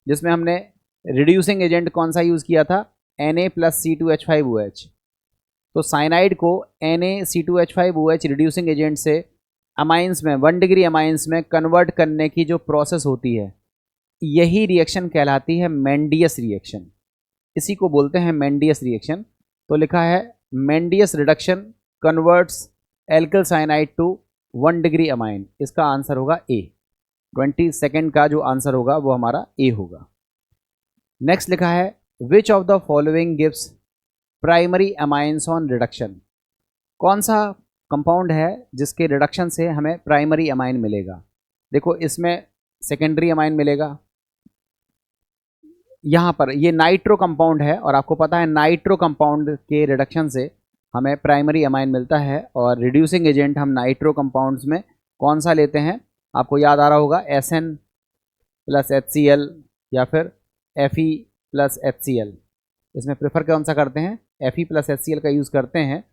जिसमें हमने रिड्यूसिंग एजेंट कौन सा यूज़ किया था, Na+C2H5OH, तो साइनाइड को Na(C2H5OH) रिड्यूसिंग एजेंट से अमाइंस में 1 डिग्री अमाइंस में कन्वर्ट करने की जो प्रोसेस होती है, यही रिएक्शन कहलाती है मेंडियस रिएक्शन। इसी को बोलते हैं मेंडियस रिएक्शन। तो लिखा है Mendius reduction converts alkyl cyanide to 1 degree amine, इसका आंसर होगा ए। 22 का जो आंसर होगा वो हमारा ए होगा। नेक्स्ट लिखा है which of the following gives primary amines on reduction, कौन सा कंपाउंड है जिसके रिडक्शन से हमें प्राइमरी अमाइन मिलेगा। देखो इसमें सेकेंडरी अमाइन मिलेगा। यहाँ पर ये नाइट्रो कंपाउंड है और आपको पता है नाइट्रो कंपाउंड के रिडक्शन से हमें प्राइमरी अमाइन मिलता है। और रिड्यूसिंग एजेंट हम नाइट्रो कंपाउंड्स में कौन सा लेते हैं, आपको याद आ रहा होगा SN प्लस HCl या फिर Fe प्लस HCl। इसमें प्रेफर कौन सा करते हैं, Fe प्लस HCl का यूज़ करते हैं।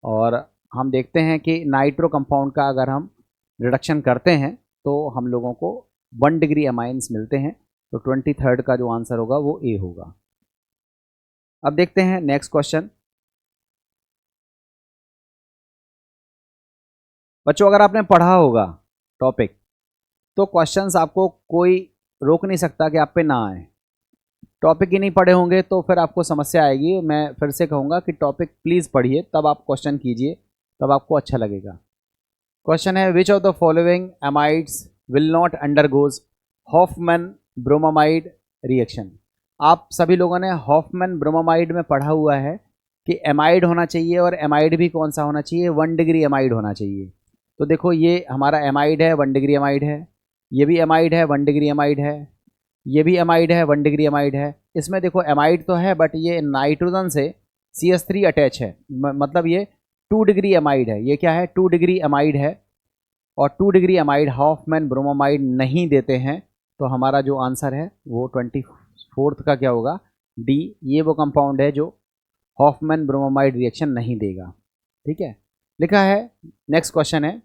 और हम देखते हैं कि नाइट्रो कंपाउंड का अगर हम रिडक्शन करते हैं तो हम लोगों को 1 डिग्री अमाइंस मिलते हैं। तो 23rd का जो आंसर होगा वो ए होगा। अब देखते हैं नेक्स्ट क्वेश्चन। बच्चों अगर आपने पढ़ा होगा टॉपिक तो क्वेश्चंस आपको कोई रोक नहीं सकता कि आप पे ना आए। टॉपिक ही नहीं पढ़े होंगे तो फिर आपको समस्या आएगी। मैं फिर से कहूँगा कि टॉपिक प्लीज़ पढ़िए, तब आप क्वेश्चन कीजिए, तब आपको अच्छा लगेगा। क्वेश्चन है which of the following amides will not undergoes Hofmann bromamide reaction. आप सभी लोगों ने हॉफमैन ब्रोमामाइड में पढ़ा हुआ है कि एमाइड होना चाहिए और एमाइड भी कौन सा होना चाहिए, 1 डिग्री एमाइड होना चाहिए। तो देखो ये हमारा एमाइड है, 1 डिग्री एमाइड है, ये भी एमाइड है, 1 डिग्री एमाइड है, ये भी एमाइड है, 1 डिग्री एमाइड है। इसमें देखो एमाइड तो है बट ये नाइट्रोजन से CH3 अटैच है, मतलब ये 2 डिग्री एमाइड है। ये क्या है, 2 डिग्री एमाइड है और 2 डिग्री एमाइड हॉफमैन ब्रोमामाइड नहीं देते हैं। तो हमारा जो आंसर है वो 24th का क्या होगा, डी। ये वो कंपाउंड है जो हॉफमैन ब्रोमामाइड रिएक्शन नहीं देगा। ठीक है, लिखा है। नेक्स्ट क्वेश्चन है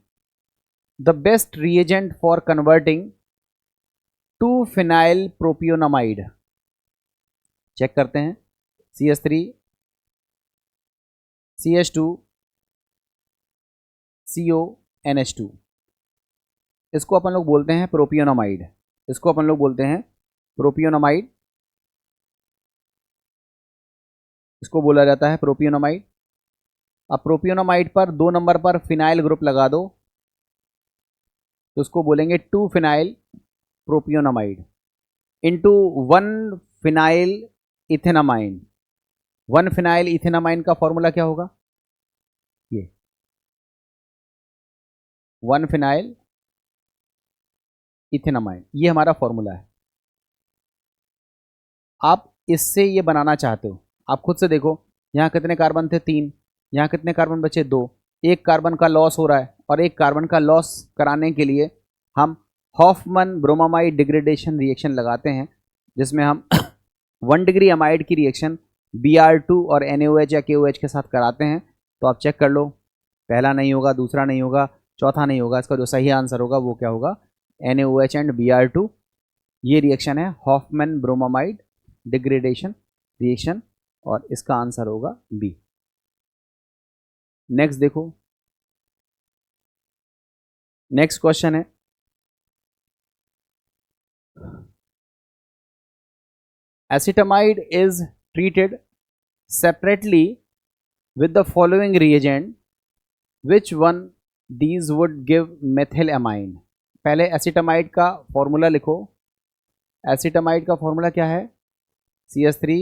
the best reagent for converting 2 phenyl propionamide. Check करते हैं, CH3 CH2 CO NH2। इसको अपन लोग बोलते हैं प्रोपियोनामाइड, इसको अपन लोग बोलते हैं प्रोपियोनामाइड, इसको बोला जाता है प्रोपियोनामाइड। अब प्रोपियोनामाइड पर 2 नंबर पर फिनाइल ग्रुप लगा दो तो उसको बोलेंगे 2 phenyl propionamide into 1 phenyl ethanamine. 1 phenyl ethanamine का फॉर्मूला क्या होगा, ये 1 फिनाइल इथेनामाइन, ये हमारा फॉर्मूला है। आप इससे ये बनाना चाहते हो, आप खुद से देखो, यहाँ कितने कार्बन थे, 3, यहाँ कितने कार्बन बचे, 2। एक कार्बन का लॉस हो रहा है और एक कार्बन का लॉस कराने के लिए हम हॉफमैन ब्रोमामाइड डिग्रेडेशन रिएक्शन लगाते हैं, जिसमें हम 1 डिग्री अमाइड की रिएक्शन Br2 और NaOH या KOH के साथ कराते हैं। तो आप चेक कर लो, पहला नहीं होगा, दूसरा नहीं होगा, चौथा नहीं होगा, इसका जो सही आंसर होगा वो क्या होगा, NaOH एंड Br2। ये रिएक्शन है हॉफमैन ब्रोमामाइड डिग्रेडेशन रिएक्शन और इसका आंसर होगा बी। नेक्स्ट देखो, नेक्स्ट क्वेश्चन है acetamide is treated separately with the following reagent, which one these would give methylamine। पहले एसिटामाइड का फॉर्मूला लिखो। एसिटामाइड का फॉर्मूला क्या है, CH3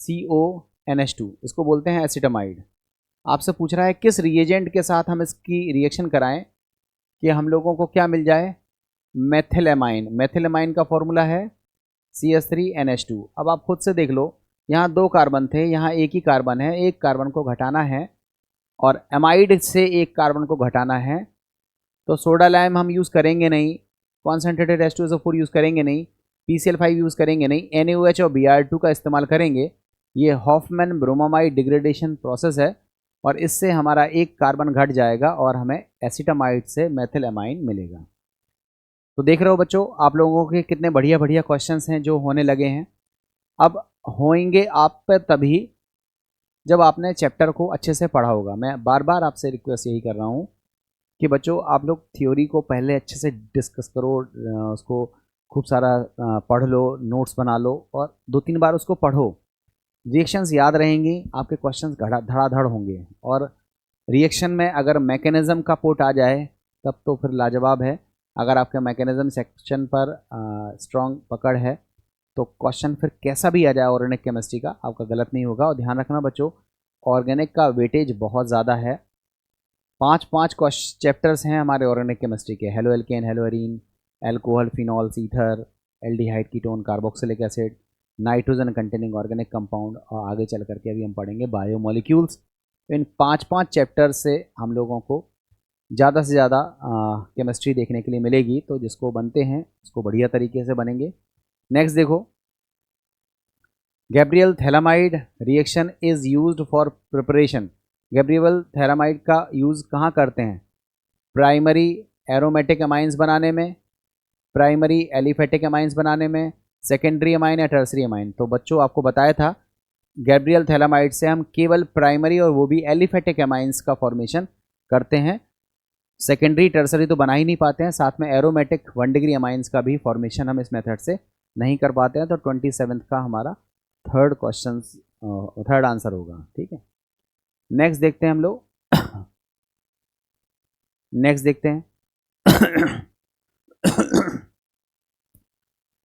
CO NH2, इसको बोलते हैं एसिटामाइड। आपसे पूछ रहा है किस रिएजेंट के साथ हम इसकी रिएक्शन कराएं कि हम लोगों को क्या मिल जाए, मेथिलएमाइन। मेथिलएमाइन का फॉर्मूला है CH3 NH2। अब आप खुद से देख लो, यहाँ 2 कार्बन थे, यहाँ एक ही कार्बन है, एक कार्बन को घटाना है और एमाइड से एक कार्बन को घटाना है। तो सोडा लाइम हम यूज़ करेंगे नहीं, कॉन्सेंट्रेटेड H2SO4 यूज़ करेंगे नहीं, PCl5 यूज़ करेंगे नहीं, NaOH और Br2 का इस्तेमाल करेंगे। ये हॉफमैन ब्रोमामाइड डिग्रेडेशन प्रोसेस है और इससे हमारा एक कार्बन घट जाएगा और हमें एसिटामाइड से मेथिलएमाइन मिलेगा। तो देख रहे हो बच्चों, आप लोगों के कितने बढ़िया बढ़िया क्वेश्चंस हैं जो होने लगे हैं। अब होंगे आप पर तभी जब आपने चैप्टर को अच्छे से पढ़ा होगा। मैं बार बार आपसे रिक्वेस्ट यही कर रहा हूँ कि बच्चों आप लोग थ्योरी को पहले अच्छे से डिस्कस करो, उसको खूब सारा पढ़ लो, नोट्स बना लो और 2-3 बार उसको पढ़ो। रिएक्शंस याद रहेंगी, आपके क्वेश्चंस धड़ाधड़ होंगे और रिएक्शन में अगर मैकेनिज़्म का पोर्ट आ जाए तब तो फिर लाजवाब है। अगर आपके मैकेनिज़्म सेक्शन पर स्ट्रॉन्ग पकड़ है तो क्वेश्चन फिर कैसा भी आ जाए ऑर्गेनिक केमिस्ट्री का, आपका गलत नहीं होगा। और ध्यान रखना बच्चों, ऑर्गेनिक का वेटेज बहुत ज़्यादा है। 5 चैप्टर्स हैं हमारे ऑर्गेनिक केमिस्ट्री के, halo alkane, hello arene, alcohol, phenols, ether, aldehyde, ketone, carboxylic acid, nitrogen containing organic compound, और आगे चल करके अभी हम पढ़ेंगे बायोमोलिक्यूल्स। इन 5 चैप्टर से हम लोगों को ज़्यादा से ज़्यादा केमिस्ट्री देखने के लिए मिलेगी, तो जिसको बनते हैं उसको बढ़िया तरीके से बनेंगे। नेक्स्ट देखो, Gabriel phthalimide reaction is used for preparation. Gabriel phthalimide का यूज़ कहाँ करते हैं? प्राइमरी एरोमेटिक अमाइंस बनाने में, प्राइमरी एलिफेटिक अमाइंस बनाने में, सेकेंडरी अमाइन या टर्सरी अमाइन। तो बच्चों आपको बताया था गैब्रियल थैलामाइड से हम केवल प्राइमरी और वो भी एलिफेटिक अमाइंस का फॉर्मेशन करते हैं, सेकेंडरी टर्सरी तो बना ही नहीं पाते हैं, साथ में एरोमेटिक 1 डिग्री अमाइंस का भी फॉर्मेशन हम इस मेथड से नहीं कर पाते हैं। तो 27 का हमारा थर्ड आंसर होगा। ठीक है, नेक्स्ट देखते हैं हम लोग। नेक्स्ट देखते हैं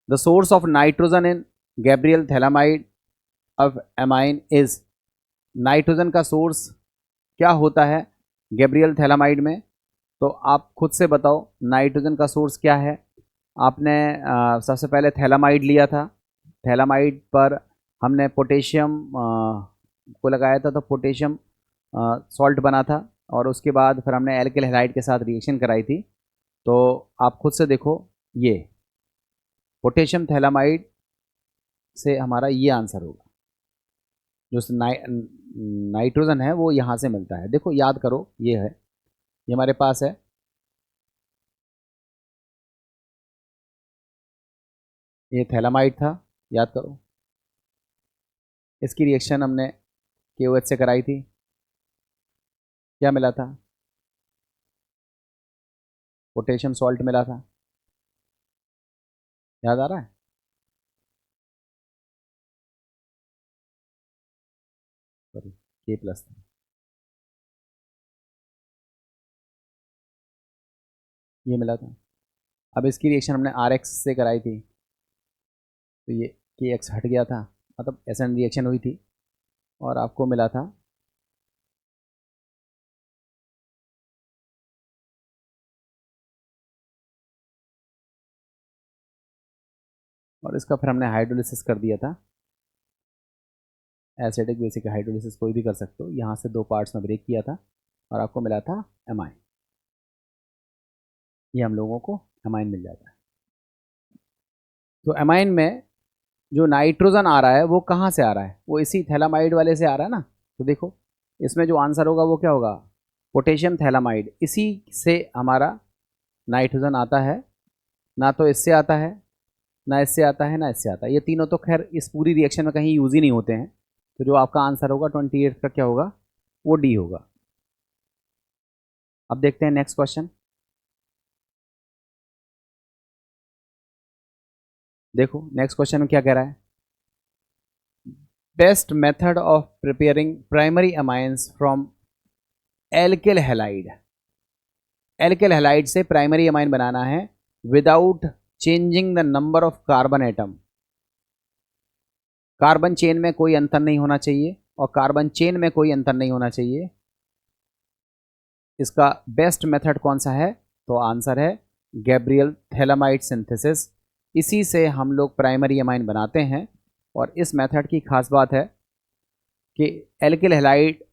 the source of nitrogen in Gabriel phthalimide of amine is. Nitrogen का सोर्स क्या होता है गैब्रियल थैलामाइड में? तो आप खुद से बताओ नाइट्रोजन का सोर्स क्या है। आपने सबसे पहले थैलामाइड लिया था, थैलामाइड पर हमने पोटेशियम को लगाया था, तो पोटेशियम सॉल्ट बना था, और उसके बाद फिर हमने एल्किल हैलाइड के साथ रिएक्शन कराई थी। तो आप खुद से देखो, ये पोटेशियम थैलामाइड से हमारा ये आंसर होगा। जो नाइट्रोजन है वो यहाँ से मिलता है। देखो याद करो, ये है, ये हमारे पास है, ये थैलामाइड था, याद करो। इसकी रिएक्शन हमने KOH से कराई थी, क्या मिला था? पोटेशियम सॉल्ट मिला था, याद आ रहा है? सॉरी, K+ था, ये मिला था। अब इसकी रिएक्शन हमने RX से कराई थी, तो ये KX हट गया था, मतलब SN रिएक्शन हुई थी, और आपको मिला था और इसका फिर हमने हाइड्रोलिसिस कर दिया था। एसिडिक बेसिक हाइड्रोलिसिस कोई भी कर सकते हो। यहाँ से 2 पार्ट्स में ब्रेक किया था और आपको मिला था एमाइन। ये हम लोगों को एमाइन मिल जाता है। तो एमाइन में जो नाइट्रोजन आ रहा है वो कहाँ से आ रहा है? वो इसी थैलामाइड वाले से आ रहा है ना। तो देखो इसमें जो आंसर होगा वो क्या होगा? Potassium phthalimide. इसी से हमारा नाइट्रोजन आता है, ना तो इससे आता है, ना इससे आता है, ना इससे आता है। ये तीनों तो खैर इस पूरी रिएक्शन में कहीं यूज ही नहीं होते हैं। तो जो आपका आंसर होगा 28 का क्या होगा? वो डी होगा। अब देखते हैं नेक्स्ट क्वेश्चन। देखो नेक्स्ट क्वेश्चन में क्या कह रहा है? Best method of preparing primary amines from alkyl halide. Alkyl halide से प्राइमरी अमाइन बनाना है without changing the number of carbon atom. Carbon chain में कोई अंतर नहीं होना चाहिए और कार्बन चेन में कोई अंतर नहीं होना चाहिए। इसका बेस्ट मेथड कौन सा है? तो आंसर है गैब्रियल थैलामाइड सिंथेसिस। इसी से हम लोग प्राइमरी अमाइन बनाते हैं। और इस मेथड की खास बात है कि एल्किल हैलाइड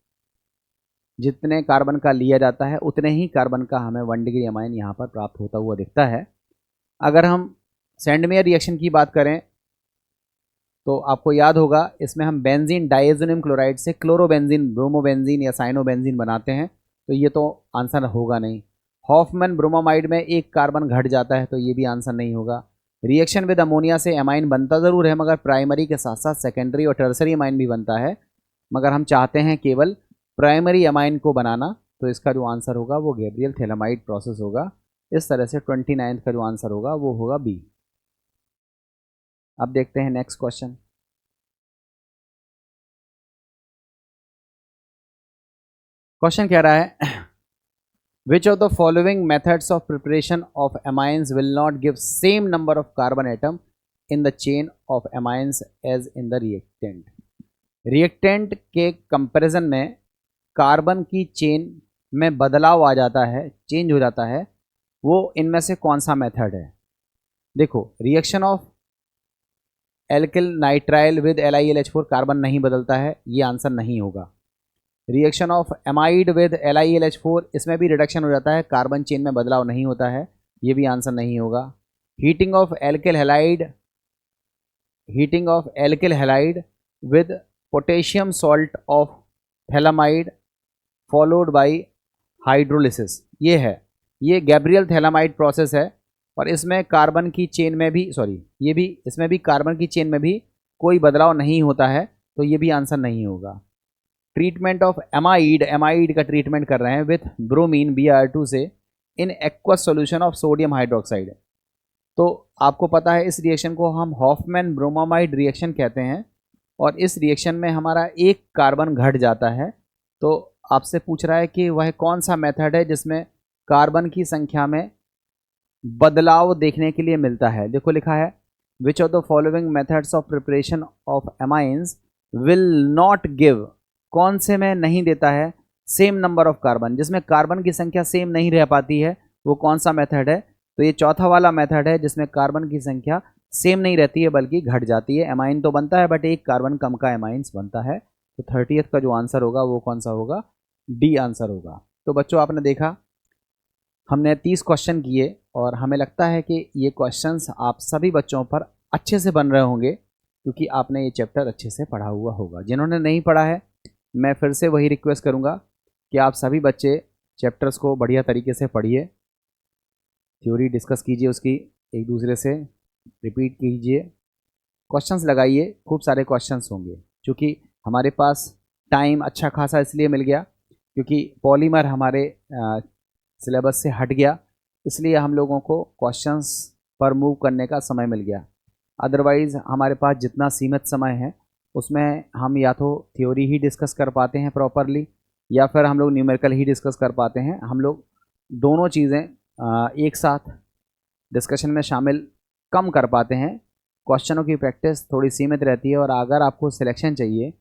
जितने कार्बन का लिया जाता है उतने ही कार्बन का हमें 1 डिग्री अमाइन यहाँ पर प्राप्त होता हुआ दिखता है। अगर हम सैंडमेयर रिएक्शन की बात करें तो आपको याद होगा इसमें हम बेंजीन डाइएज़ोनियम क्लोराइड से क्लोरोबेंजीन, ब्रोमोबेंजीन या साइनोबेंजीन बनाते हैं, तो ये तो आंसर होगा नहीं। हॉफमैन ब्रोमामाइड में एक कार्बन घट जाता है, तो ये भी आंसर नहीं होगा। रिएक्शन विद अमोनिया से एमाइन बनता ज़रूर है, मगर प्राइमरी के साथ साथ सेकेंडरी और टर्सरी अमाइन भी बनता है, मगर हम चाहते हैं केवल प्राइमरी अमाइन को बनाना। तो इसका जो आंसर होगा वो गैब्रियल थैलामाइड प्रोसेस होगा। इस तरह से 29 का जो आंसर होगा वो होगा बी। अब देखते हैं नेक्स्ट क्वेश्चन। क्वेश्चन कह रहा है which of the following methods of preparation of amines will not give same number of carbon atom in the chain of amines as in the reactant. Reactant के comparison में carbon की chain में बदलाव आ जाता है, चेंज हो जाता है, वो इनमें से कौन सा मेथड है? देखो reaction of alkyl nitrile with LiLH4 carbon नहीं बदलता है, ये आंसर नहीं होगा। Reaction of amide with LiLH4 इसमें भी रिडक्शन हो जाता है, कार्बन चेन में बदलाव नहीं होता है, ये भी आंसर नहीं होगा। Heating of alkyl halide with potassium salt of phthalimide followed by hydrolysis, ये है, ये गैब्रियल थैलामाइड प्रोसेस है और इसमें कार्बन की चेन में भी इसमें भी कार्बन की चेन में भी कोई बदलाव नहीं होता है, तो ये भी आंसर नहीं होगा। ट्रीटमेंट ऑफ एमाइड का ट्रीटमेंट कर रहे हैं विथ ब्रोमीन Br2 से in aqueous solution of sodium hydroxide. तो आपको पता है इस रिएक्शन को हम हॉफमैन ब्रोमामाइड रिएक्शन कहते हैं और इस रिएक्शन में हमारा एक कार्बन घट जाता है। तो आपसे पूछ रहा है कि वह कौन सा मेथड है जिसमें कार्बन की संख्या में बदलाव देखने के लिए मिलता है। देखो लिखा है which of the following methods of preparation of amines will not give, कौन से में नहीं देता है सेम नंबर ऑफ कार्बन, जिसमें कार्बन की संख्या सेम नहीं रह पाती है, वो कौन सा मेथड है। तो ये चौथा वाला मेथड है जिसमें कार्बन की संख्या सेम नहीं रहती है बल्कि घट जाती है। एमाइन तो बनता है बट एक कार्बन कम का एमाइंस बनता है। तो 30th का जो आंसर होगा वो कौन सा होगा, डी आंसर होगा। तो बच्चों आपने देखा हमने 30 क्वेश्चन किए और हमें लगता है कि ये क्वेश्चंस आप सभी बच्चों पर अच्छे से बन रहे होंगे क्योंकि आपने ये चैप्टर अच्छे से पढ़ा हुआ होगा। जिन्होंने नहीं पढ़ा है मैं फिर से वही रिक्वेस्ट करूँगा कि आप सभी बच्चे चैप्टर्स को बढ़िया तरीके से पढ़िए, थ्योरी डिस्कस कीजिए, उसकी एक दूसरे से रिपीट कीजिए, क्वेश्चंस लगाइए, खूब सारे क्वेश्चंस होंगे। क्योंकि हमारे पास टाइम अच्छा खासा इसलिए मिल गया क्योंकि पॉलीमर हमारे सिलेबस से हट गया, इसलिए हम लोगों को क्वेश्चंस पर मूव करने का समय मिल गया। अदरवाइज़ हमारे पास जितना सीमित समय है उसमें हम या तो थ्योरी ही डिस्कस कर पाते हैं प्रॉपरली या फिर हम लोग न्यूमेरिकल ही डिस्कस कर पाते हैं। हम लोग दोनों चीज़ें एक साथ डिस्कशन में शामिल कम कर पाते हैं। क्वेश्चनों की प्रैक्टिस थोड़ी सीमित रहती है और अगर आपको सिलेक्शन चाहिए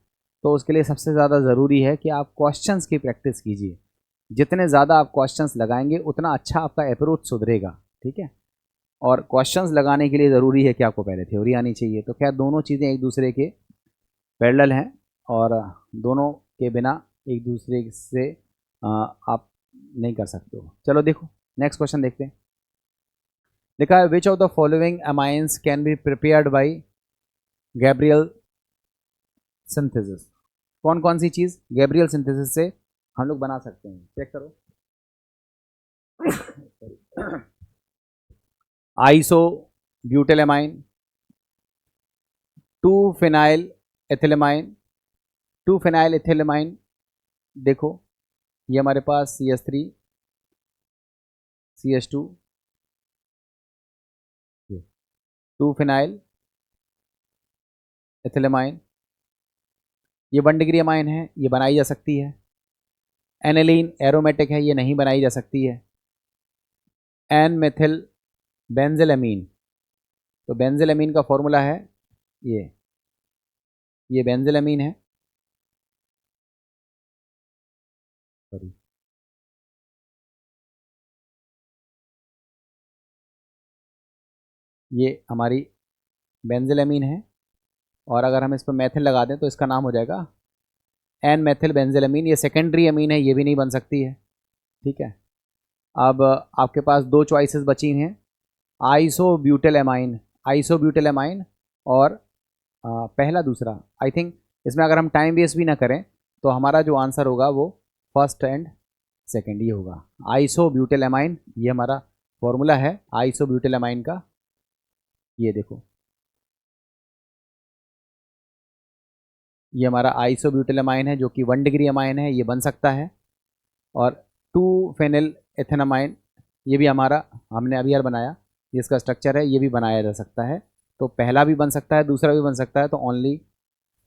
तो उसके लिए सबसे ज़्यादा ज़रूरी है कि आप क्वेश्चंस की प्रैक्टिस कीजिए। जितने ज़्यादा आप क्वेश्चंस लगाएंगे उतना अच्छा आपका अप्रोच सुधरेगा, ठीक है। और क्वेश्चंस लगाने के लिए ज़रूरी है कि आपको पहले थ्योरी आनी चाहिए। तो खैर दोनों चीज़ें एक दूसरे के पैरेलल हैं और दोनों के बिना एक दूसरे से आप नहीं कर सकते हो। चलो देखो नेक्स्ट क्वेश्चन देखते हैं। लिखा है which of the following amines can be prepared by Gabriel synthesis, कौन कौन सी चीज़ गैब्रियल सिंथेसिस से हम लोग बना सकते हैं, चेक करो। आइसो ब्यूटेलेमाइन, 2-फेनाइल एथिलेमाइन, 2-फेनाइल एथिलेमाइन, देखो ये हमारे पास CH3 CH2, 2-फेनाइल एथिलेमाइन, ये 1 डिग्री अमाइन है, ये बनाई जा सकती है। एनिलीन एरोमेटिक है, ये नहीं बनाई जा सकती है। एन मेथिल बेंजिलअमीन, तो बेंजिलअमीन का फॉर्मूला है ये बेंजिलअमीन है, सॉरी ये हमारी बेंजिलअमीन है और अगर हम इस पर मेथिल लगा दें तो इसका नाम हो जाएगा एन मेथिल बेंजिलअमीन। ये सेकेंडरी अमीन है, ये भी नहीं बन सकती है, ठीक है। अब आपके पास दो चॉइसेस बची हैं, आइसोब्यूटेलेमाइन और पहला दूसरा। आई थिंक इसमें अगर हम टाइम वेस्ट भी ना करें तो हमारा जो आंसर होगा वो फर्स्ट एंड सेकेंड ही होगा। आइसोब्यूटेलेमाइन ये हमारा फॉर्मूला है आइसोब्यूटेलेमाइन का, ये देखो ये हमारा आइसोब्यूटेलेमाइन है जो कि 1 डिग्री अमाइन है, ये बन सकता है। और 2-फेनिल एथेनामाइन ये भी हमारा हमने अभी यार बनाया, ये इसका स्ट्रक्चर है, ये भी बनाया जा सकता है। तो पहला भी बन सकता है, दूसरा भी बन सकता है। तो only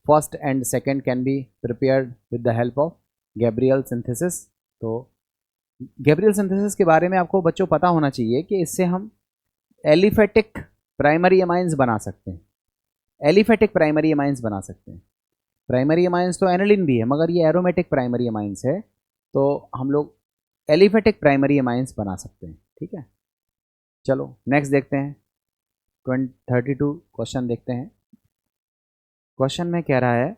first and second can be prepared with the help of Gabriel synthesis. तो गैब्रियल सिंथेसिस के बारे में आपको बच्चों पता होना चाहिए कि इससे हम एलिफेटिक प्राइमरी अमाइंस बना सकते हैं, एलिफेटिक प्राइमरी अमाइंस बना सकते हैं। प्राइमरी अमाइंस तो एनिलीन भी है मगर ये एरोमेटिक प्राइमरी अमाइंस है, तो हम लोग एलिफेटिक प्राइमरी अमाइंस बना सकते हैं, ठीक है। चलो नेक्स्ट देखते हैं। 32 क्वेश्चन देखते हैं। क्वेश्चन में कह रहा है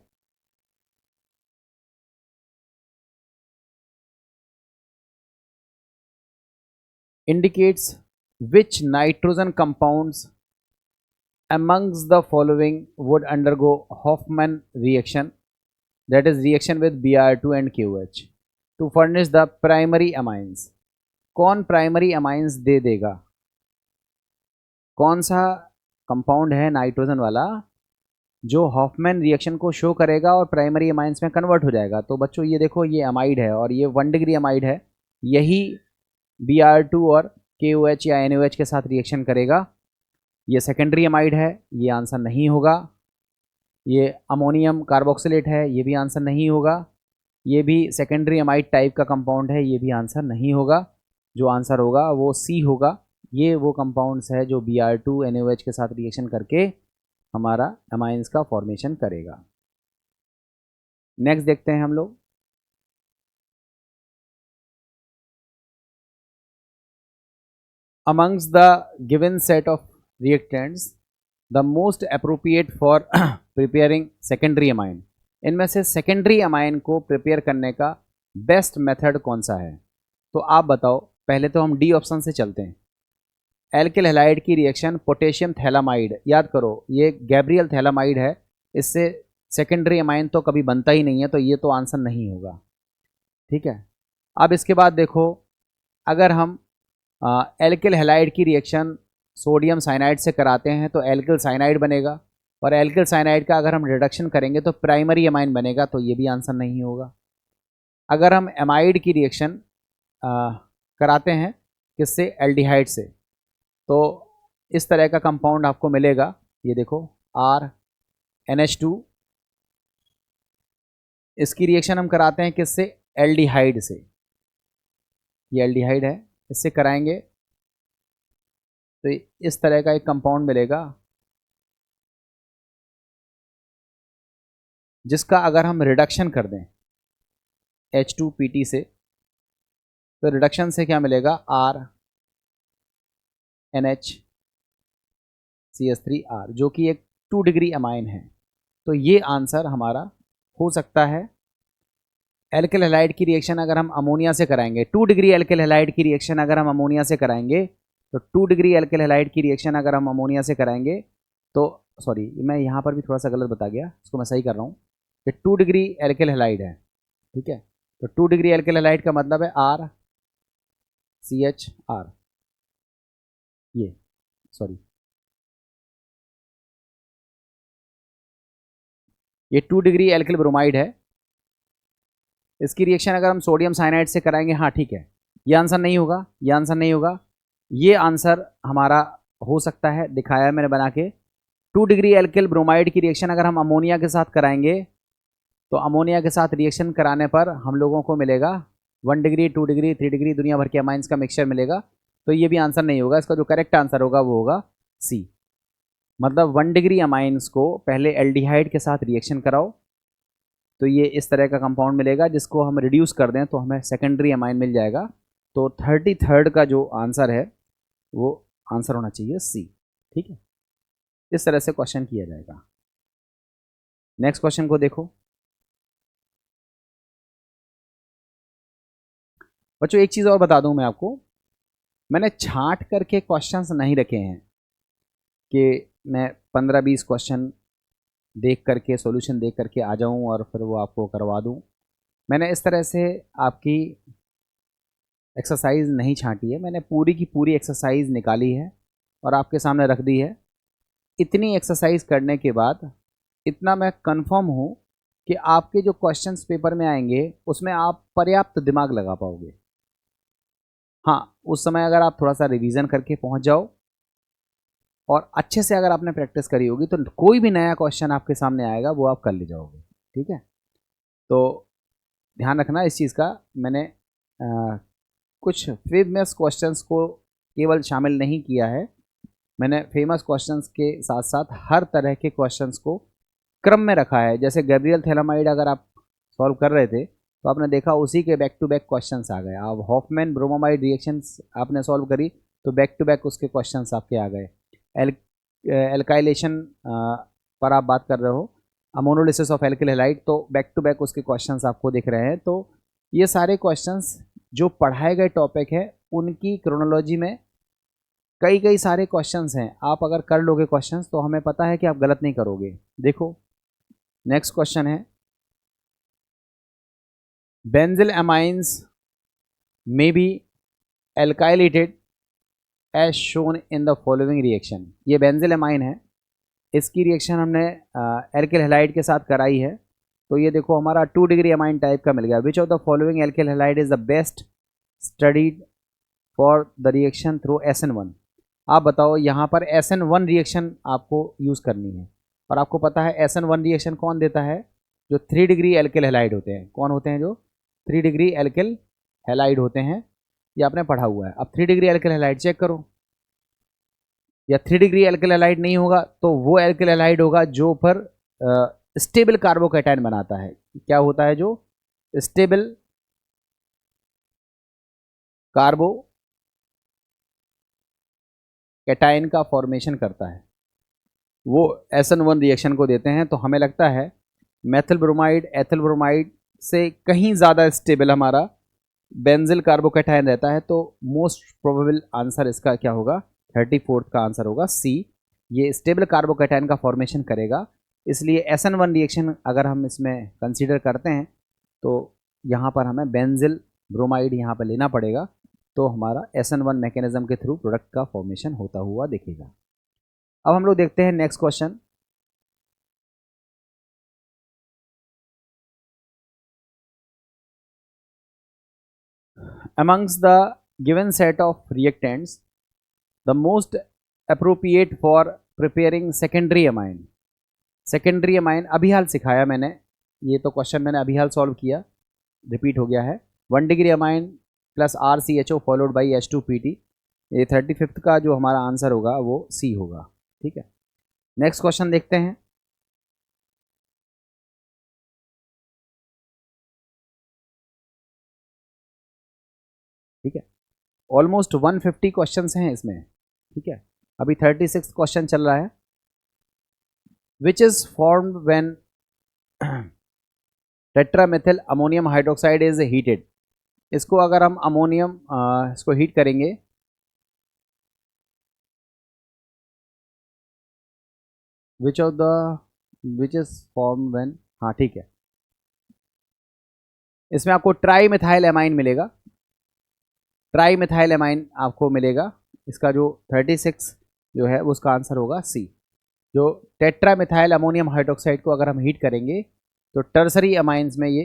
indicates which nitrogen compounds amongst the following would undergo Hoffman reaction, that is reaction with Br2 and KOH to furnish the primary amines। कौन प्राइमरी अमाइंस दे देगा? कौन सा कंपाउंड है नाइट्रोजन वाला जो हॉफमैन रिएक्शन को शो करेगा और प्राइमरी अमाइंस में कन्वर्ट हो जाएगा? तो बच्चों ये देखो, ये अमाइड है और ये 1 डिग्री अमाइड है। यही Br2 और KOH या NOH के साथ रिएक्शन करेगा। ये सेकेंडरी अमाइड है, ये आंसर नहीं होगा। ये अमोनियम कार्बोक्सिलेट है, ये भी आंसर नहीं होगा। ये भी सेकेंडरी अमाइड टाइप का कंपाउंड है, ये भी आंसर नहीं होगा। जो आंसर होगा वो सी होगा। ये वो कंपाउंड्स है जो Br2 NOH के साथ रिएक्शन करके हमारा अमाइंस का फॉर्मेशन करेगा। नेक्स्ट देखते हैं हम लोग। Amongst the given set of reactants the most appropriate for preparing secondary amine, इनमें से सेकेंडरी अमाइन को प्रिपेयर करने का बेस्ट मेथड कौन सा है? तो आप बताओ। पहले तो हम डी ऑप्शन से चलते हैं। एल्किल हैलाइड की रिएक्शन पोटेशियम थैलामाइड, याद करो ये गैब्रियल थैलामाइड है, इससे सेकेंडरी अमाइन तो कभी बनता ही नहीं है, तो ये तो आंसर नहीं होगा। ठीक है। अब इसके बाद देखो, अगर हम एल्किल हैलाइड की रिएक्शन सोडियम साइनाइड से कराते हैं तो एल्किल साइनाइड बनेगा, और एल्किल साइनाइड का अगर हम रिडक्शन करेंगे तो प्राइमरी अमाइन बनेगा, तो ये भी आंसर नहीं होगा। अगर हम एमाइड की रिएक्शन कराते हैं किससे? एल्डिहाइड से, तो इस तरह का कंपाउंड आपको मिलेगा। ये देखो RNH2, इसकी रिएक्शन हम कराते हैं किससे? एल्डिहाइड से। ये एल्डिहाइड है, इससे कराएंगे तो इस तरह का एक कंपाउंड मिलेगा, जिसका अगर हम रिडक्शन कर दें H2PT से, तो रिडक्शन से क्या मिलेगा? RNHCH3R, जो कि एक 2 डिग्री अमाइन है। तो ये आंसर हमारा हो सकता है। एल्किल हैलाइड की रिएक्शन अगर हम अमोनिया से कराएंगे, 2 डिग्री एल्किल हैलाइड की रिएक्शन अगर हम अमोनिया से कराएंगे, तो 2 डिग्री एल्किल हैलाइड की रिएक्शन अगर हम अमोनिया से कराएंगे तो, सॉरी मैं यहाँ पर भी थोड़ा सा गलत बता गया, इसको मैं सही कर रहा हूँ कि 2 डिग्री एल्किल हैलाइड है। ठीक है, तो 2 डिग्री एल्किल हैलाइड का मतलब है RCHR, ये सॉरी ये 2 डिग्री एल्किल ब्रोमाइड है। इसकी रिएक्शन अगर हम सोडियम साइनाइड से कराएंगे, हाँ ठीक है, ये आंसर नहीं होगा, ये आंसर नहीं होगा। ये आंसर हमारा हो सकता है, दिखाया है मैंने बना के। 2 डिग्री एल्किल ब्रोमाइड की रिएक्शन अगर हम अमोनिया के साथ कराएंगे, तो अमोनिया के साथ रिएक्शन कराने पर हम लोगों को मिलेगा 1 डिग्री, 2 डिग्री, 3 डिग्री, दुनिया भर के अमाइंस का मिक्सचर मिलेगा। तो ये भी आंसर नहीं होगा। इसका जो करेक्ट आंसर होगा वो होगा सी। मतलब 1 डिग्री अमाइंस को पहले एल्डिहाइड के साथ रिएक्शन कराओ, तो ये इस तरह का कंपाउंड मिलेगा, जिसको हम रिड्यूस कर दें तो हमें सेकेंडरी अमाइन मिल जाएगा। तो 33rd का जो आंसर है वो आंसर होना चाहिए सी। ठीक है, इस तरह से क्वेश्चन किया जाएगा। नेक्स्ट क्वेश्चन को देखो बच्चों। एक चीज़ और बता दूं मैं आपको, मैंने छांट करके क्वेश्चंस नहीं रखे हैं कि मैं 15-20 क्वेश्चन देख करके, सॉल्यूशन देख करके आ जाऊं और फिर वो आपको करवा दूं। मैंने इस तरह से आपकी एक्सरसाइज नहीं छांटी है, मैंने पूरी की पूरी एक्सरसाइज निकाली है और आपके सामने रख दी है। इतनी एक्सरसाइज करने के बाद इतना मैं कंफर्म हूं कि आपके जो क्वेश्चंस पेपर में आएंगे उसमें आप पर्याप्त दिमाग लगा पाओगे। हाँ, उस समय अगर आप थोड़ा सा रिवीजन करके पहुंच जाओ और अच्छे से अगर आपने प्रैक्टिस करी होगी, तो कोई भी नया क्वेश्चन आपके सामने आएगा वो आप कर ले जाओगे। ठीक है, तो ध्यान रखना इस चीज़ का। मैंने कुछ फेमस क्वेश्चंस को केवल शामिल नहीं किया है, मैंने फेमस क्वेश्चंस के साथ साथ हर तरह के क्वेश्चंस को क्रम में रखा है। जैसे गैब्रियल थैलामाइड अगर आप सॉल्व कर रहे थे तो आपने देखा उसी के बैक टू बैक क्वेश्चंस आ गए। आप हॉफमैन ब्रोमोमाइड रिएक्शंस आपने सॉल्व करी तो बैक टू बैक उसके क्वेश्चंस आपके आ गए। एल्काइलेशन पर आप बात कर रहे हो, अमोनोलिसिस ऑफ एल्किल हैलाइड, तो बैक टू बैक उसके क्वेश्चंस आपको दिख रहे हैं। तो ये सारे क्वेश्चंस जो पढ़ाए गए टॉपिक है उनकी क्रोनोलॉजी में कई कई सारे क्वेश्चंस हैं। आप अगर कर लोगे क्वेश्चंस तो हमें पता है कि आप गलत नहीं करोगे। देखो नेक्स्ट क्वेश्चन है, benzyl amines may be alkylated as shown in the following reaction. ये बेंजिल अमाइन है, इसकी रिएक्शन हमने एल्किल हैलाइड के साथ कराई है। तो ये देखो हमारा 2 डिग्री अमाइन टाइप का मिल गया। विच of the following alkyl halide is the best studied for the reaction through SN1। आप बताओ, यहाँ पर SN1 रिएक्शन आपको यूज़ करनी है, और आपको पता है SN1 रिएक्शन कौन देता है? जो 3 डिग्री एल्किल हैलाइड होते हैं। कौन होते हैं? जो 3 डिग्री एल्किल हैलाइड होते हैं, ये आपने पढ़ा हुआ है। अब 3 डिग्री एल्किल हैलाइड चेक करो, या 3 डिग्री एल्किल हैलाइड नहीं होगा तो वो एल्किल हैलाइड होगा जो पर स्टेबल कार्बोकैटायन बनाता है। क्या होता है? जो स्टेबल कार्बोकैटायन का फॉर्मेशन करता है, वो SN1 रिएक्शन को देते हैं। तो हमें लगता है मेथिल ब्रोमाइड एथिल ब्रोमाइड से कहीं ज़्यादा स्टेबल हमारा बेंजिल कार्बोकैटायन रहता है। तो मोस्ट प्रोबेबल आंसर इसका क्या होगा? 34th का आंसर होगा C। ये स्टेबल कार्बोकैटायन का फॉर्मेशन करेगा, इसलिए SN1 रिएक्शन अगर हम इसमें कंसीडर करते हैं तो यहाँ पर हमें बेंजिल ब्रोमाइड यहाँ पर लेना पड़ेगा। तो हमारा SN1 मैकेनिज्म के थ्रू प्रोडक्ट का फॉर्मेशन होता हुआ दिखेगा। अब हम लोग देखते हैं next question. Amongst the given set of reactants, the most appropriate for preparing secondary amine। Secondary amine अभी हाल सिखाया मैंने, ये तो क्वेश्चन मैंने अभी हाल सॉल्व किया, रिपीट हो गया है। 1 degree amine plus RCHO followed by H2PT। ये 35th का जो हमारा आंसर होगा वो C होगा। ठीक है, नेक्स्ट क्वेश्चन देखते हैं। ठीक है, ऑलमोस्ट 150 क्वेश्चंस हैं इसमें। ठीक है, अभी 36 क्वेश्चन चल रहा है। Which is formed when tetramethyl ammonium hydroxide is heated. इसको अगर हम अमोनियम इसको हीट करेंगे, विच of the which is form when, हाँ ठीक है, इसमें आपको ट्राई मिथाइल एमाइन मिलेगा। ट्राई मिथाइल एमाइन आपको मिलेगा। इसका जो 36 जो है उसका आंसर होगा C। जो टेट्रा मिथाइल अमोनियम हाइड्रोक्साइड को अगर हम हीट करेंगे तो टर्सरी अमाइंस में ये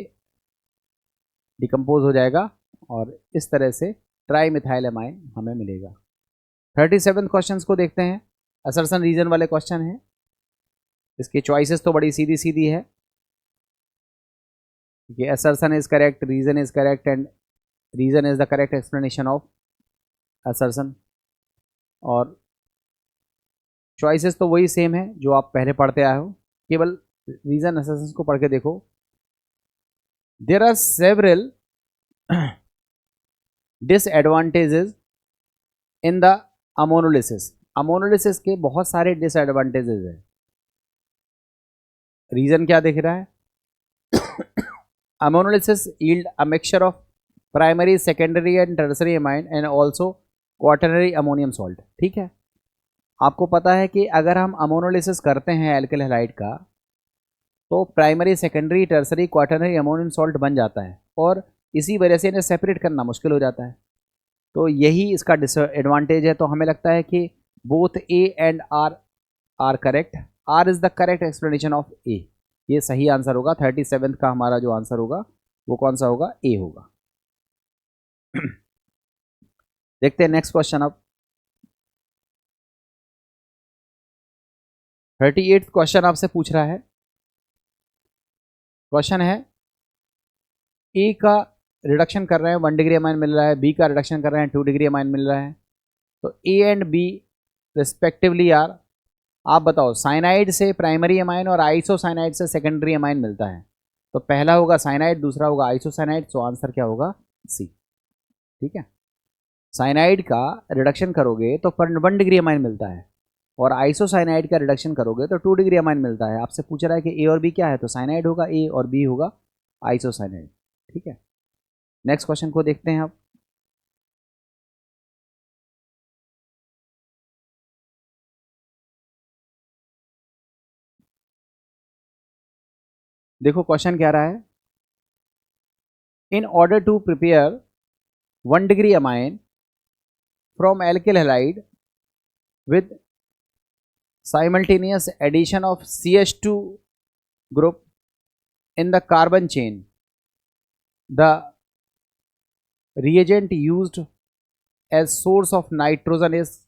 डिकम्पोज हो जाएगा और इस तरह से ट्राई मिथाइल अमाइन हमें मिलेगा। 37 क्वेश्चंस को देखते हैं। असर्शन रीजन वाले क्वेश्चन हैं। इसकी चॉइसेस तो बड़ी सीधी सीधी है कि assertion is correct, reason is correct and reason is the correct explanation of assertion। और चॉइसेस तो वही सेम है जो आप पहले पढ़ते आए हो, केवल रीजन assertions को पढ़ के देखो। There are several disadvantages in the ammonolysis. Ammonolysis के बहुत सारे डिसएडवांटेजेस हैं। रीजन क्या दिख रहा है? Ammonolysis yield a mixture of primary, secondary and tertiary amine and also quaternary ammonium salt। ठीक है, आपको पता है कि अगर हम अमोनोलिसिस करते हैं एल्किल हैलाइड का तो primary, secondary, tertiary, quaternary ammonium salt बन जाता है और इसी वजह से इन्हें सेपरेट करना मुश्किल हो जाता है। तो यही इसका डिसएडवांटेज है। तो हमें लगता है कि both A and R are correct. R is the correct explanation of A। ये सही आंसर होगा। 37 का हमारा जो आंसर होगा वो कौन सा होगा? A होगा। देखते हैं नेक्स्ट क्वेश्चन। अब 38th क्वेश्चन आपसे पूछ रहा है। क्वेश्चन है A का रिडक्शन कर रहे हैं 1 डिग्री अमाइन मिल रहा है, B का रिडक्शन कर रहे हैं 2 डिग्री अमाइन मिल रहा है। तो A and B respectively are, आप बताओ, साइनाइड से प्राइमरी अमाइन और आइसोसाइनाइड से सेकेंडरी अमाइन मिलता है। तो पहला होगा साइनाइड, दूसरा होगा आइसोसाइनाइड। तो आंसर क्या होगा? C। ठीक है, साइनाइड का रिडक्शन करोगे तो 1 डिग्री अमाइन मिलता है और आइसोसाइनाइड का रिडक्शन करोगे तो 2 डिग्री अमाइन मिलता है। आपसे पूछ रहा है कि ए और बी क्या है, तो साइनाइड होगा ए और बी होगा आइसोसाइनाइड। ठीक है, नेक्स्ट क्वेश्चन को देखते हैं अब। देखो क्वेश्चन क्या रहा है, in order to prepare 1 degree amine from alkyl halide with simultaneous addition of CH2 group in the carbon chain, the reagent used as source of nitrogen is।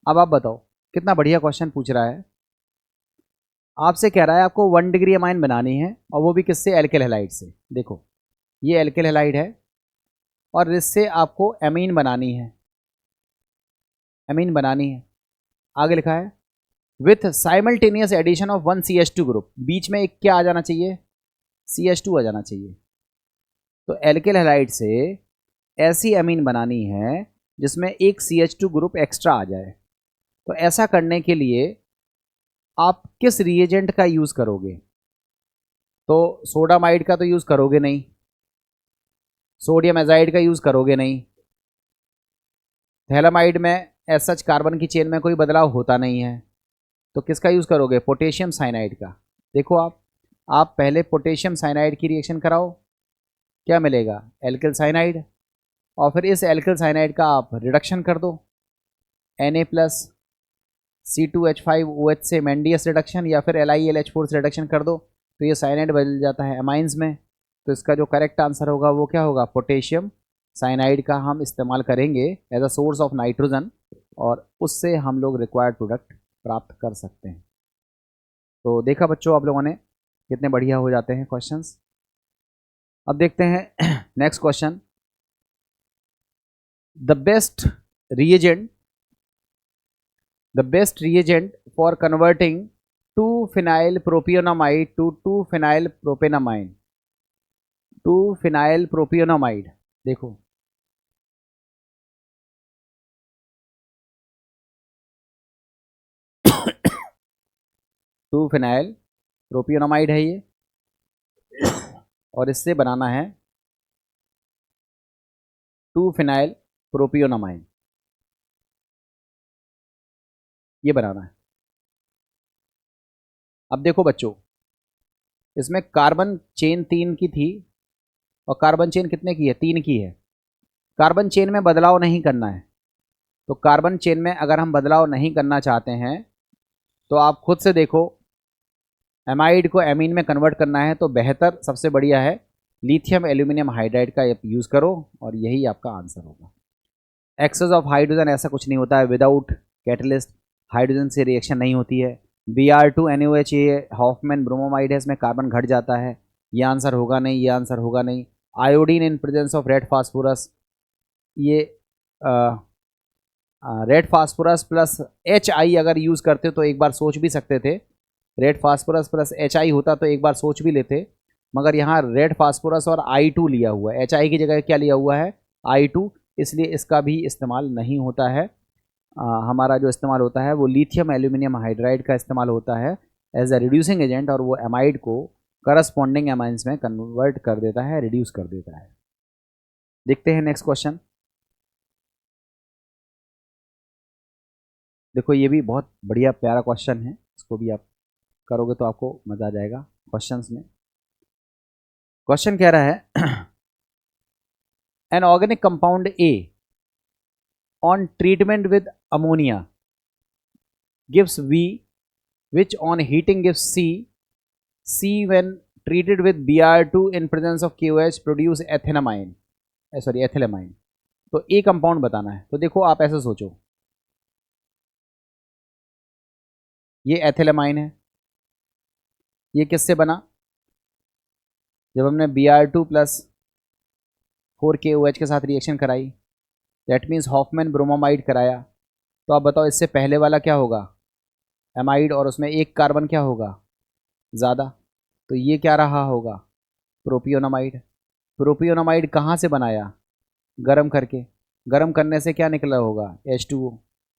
अब आप बताओ, कितना बढ़िया क्वेश्चन पूछ रहा है। आपसे कह रहा है आपको 1 डिग्री अमाइन बनानी है, और वो भी किससे, एल्किल हैलाइड से। देखो ये एल्किल हैलाइड है और इससे आपको एमीन बनानी है, एमीन बनानी है। आगे लिखा है with simultaneous addition of 1 CH2 group, बीच में एक क्या आ जाना चाहिए, CH2 आ जाना चाहिए। तो एल्किल हैलाइड से ऐसी एमीन बनानी है जिसमें एक CH2 ग्रुप एक्स्ट्रा आ जाए। तो ऐसा करने के लिए आप किस रिएजेंट का यूज़ करोगे, तो सोडामाइड का तो यूज़ करोगे नहीं, सोडियम एजाइड का यूज़ करोगे नहीं, थैलामाइड में एज सच कार्बन की चेन में कोई बदलाव होता नहीं है, तो किसका यूज़ करोगे, पोटेशियम साइनाइड का। देखो आप पहले पोटेशियम साइनाइड की रिएक्शन कराओ, क्या मिलेगा, एल्किल साइनाइड, और फिर इस एल्किल साइनाइड का आप रिडक्शन कर दो Na+C2H5OH से मेंडियस रिडक्शन, या फिर LiLH4 से रिडक्शन कर दो, तो ये साइनाइड बदल जाता है अमाइंस में। तो इसका जो करेक्ट आंसर होगा वो क्या होगा, पोटेशियम साइनाइड का हम इस्तेमाल करेंगे as a source of nitrogen, और उससे हम लोग रिक्वायर्ड प्रोडक्ट प्राप्त कर सकते हैं। तो देखा बच्चों आप लोगों ने कितने बढ़िया हो जाते हैं क्वेश्चंस। अब देखते हैं next question, the best reagent for converting 2-phenyl propionamide to 2-phenyl propanamide, 2-phenyl propionamide। देखो 2-phenyl propionamide है ये, और इससे बनाना है 2-phenyl propionamide, ये बनाना है। अब देखो बच्चों, इसमें कार्बन चेन 3 की थी, और कार्बन चेन कितने की है, 3 की है। कार्बन चेन में बदलाव नहीं करना है, तो कार्बन चेन में अगर हम बदलाव नहीं करना चाहते हैं तो आप खुद से देखो, एमाइड को एमीन में कन्वर्ट करना है तो बेहतर सबसे बढ़िया है लिथियम एल्यूमिनियम हाइड्राइड का यूज़ करो, और यही आपका आंसर होगा। एक्सेस ऑफ हाइड्रोजन ऐसा कुछ नहीं होता है, विदाउट कैटलिस्ट हाइड्रोजन से रिएक्शन नहीं होती है। Br2NaOH ये हॉफमैन ब्रोमोमाइड है, इसमें कार्बन घट जाता है, ये आंसर होगा नहीं, ये आंसर होगा नहीं। Iodine in presence of red phosphorus, ये रेड फास्फोरस प्लस HI अगर यूज़ करते तो एक बार सोच भी सकते थे, रेड फास्फोरस प्लस HI होता तो एक बार सोच भी लेते, मगर यहाँ रेड फास्फोरस और I2 लिया हुआ है, HI की जगह क्या लिया हुआ है, I2, इसलिए इसका भी इस्तेमाल नहीं होता है। हमारा जो इस्तेमाल होता है वो लिथियम एल्यूमिनियम हाइड्राइड का इस्तेमाल होता है एज अ रिड्यूसिंग एजेंट, और वो एमाइड को करस्पॉन्डिंग एमाइंस में कन्वर्ट कर देता है, रिड्यूस कर देता है। देखते हैं नेक्स्ट क्वेश्चन। देखो ये भी बहुत बढ़िया प्यारा क्वेश्चन है, इसको भी आप करोगे तो आपको मज़ा आ जाएगा क्वेश्चंस में। क्वेश्चन कह रहा है an organic compound A on treatment with ammonia gives V, which on heating gives C, C when treated with Br2 in presence of KOH produce ethylamine, ethylamine। तो ए कंपाउंड बताना है। तो देखो आप ऐसे सोचो, ये एथिलामाइन है, ये किससे बना, जब हमने Br2 प्लस 4KOH के साथ रिएक्शन कराई, दैट मीन्स हॉफमैन ब्रोमोमाइड कराया। तो आप बताओ इससे पहले वाला क्या होगा, एमाइड, और उसमें एक कार्बन क्या होगा, ज़्यादा, तो ये क्या रहा होगा, प्रोपियोनामाइड। प्रोपियोनामाइड कहाँ से बनाया, गरम करके, गरम करने से क्या निकला होगा, H2O।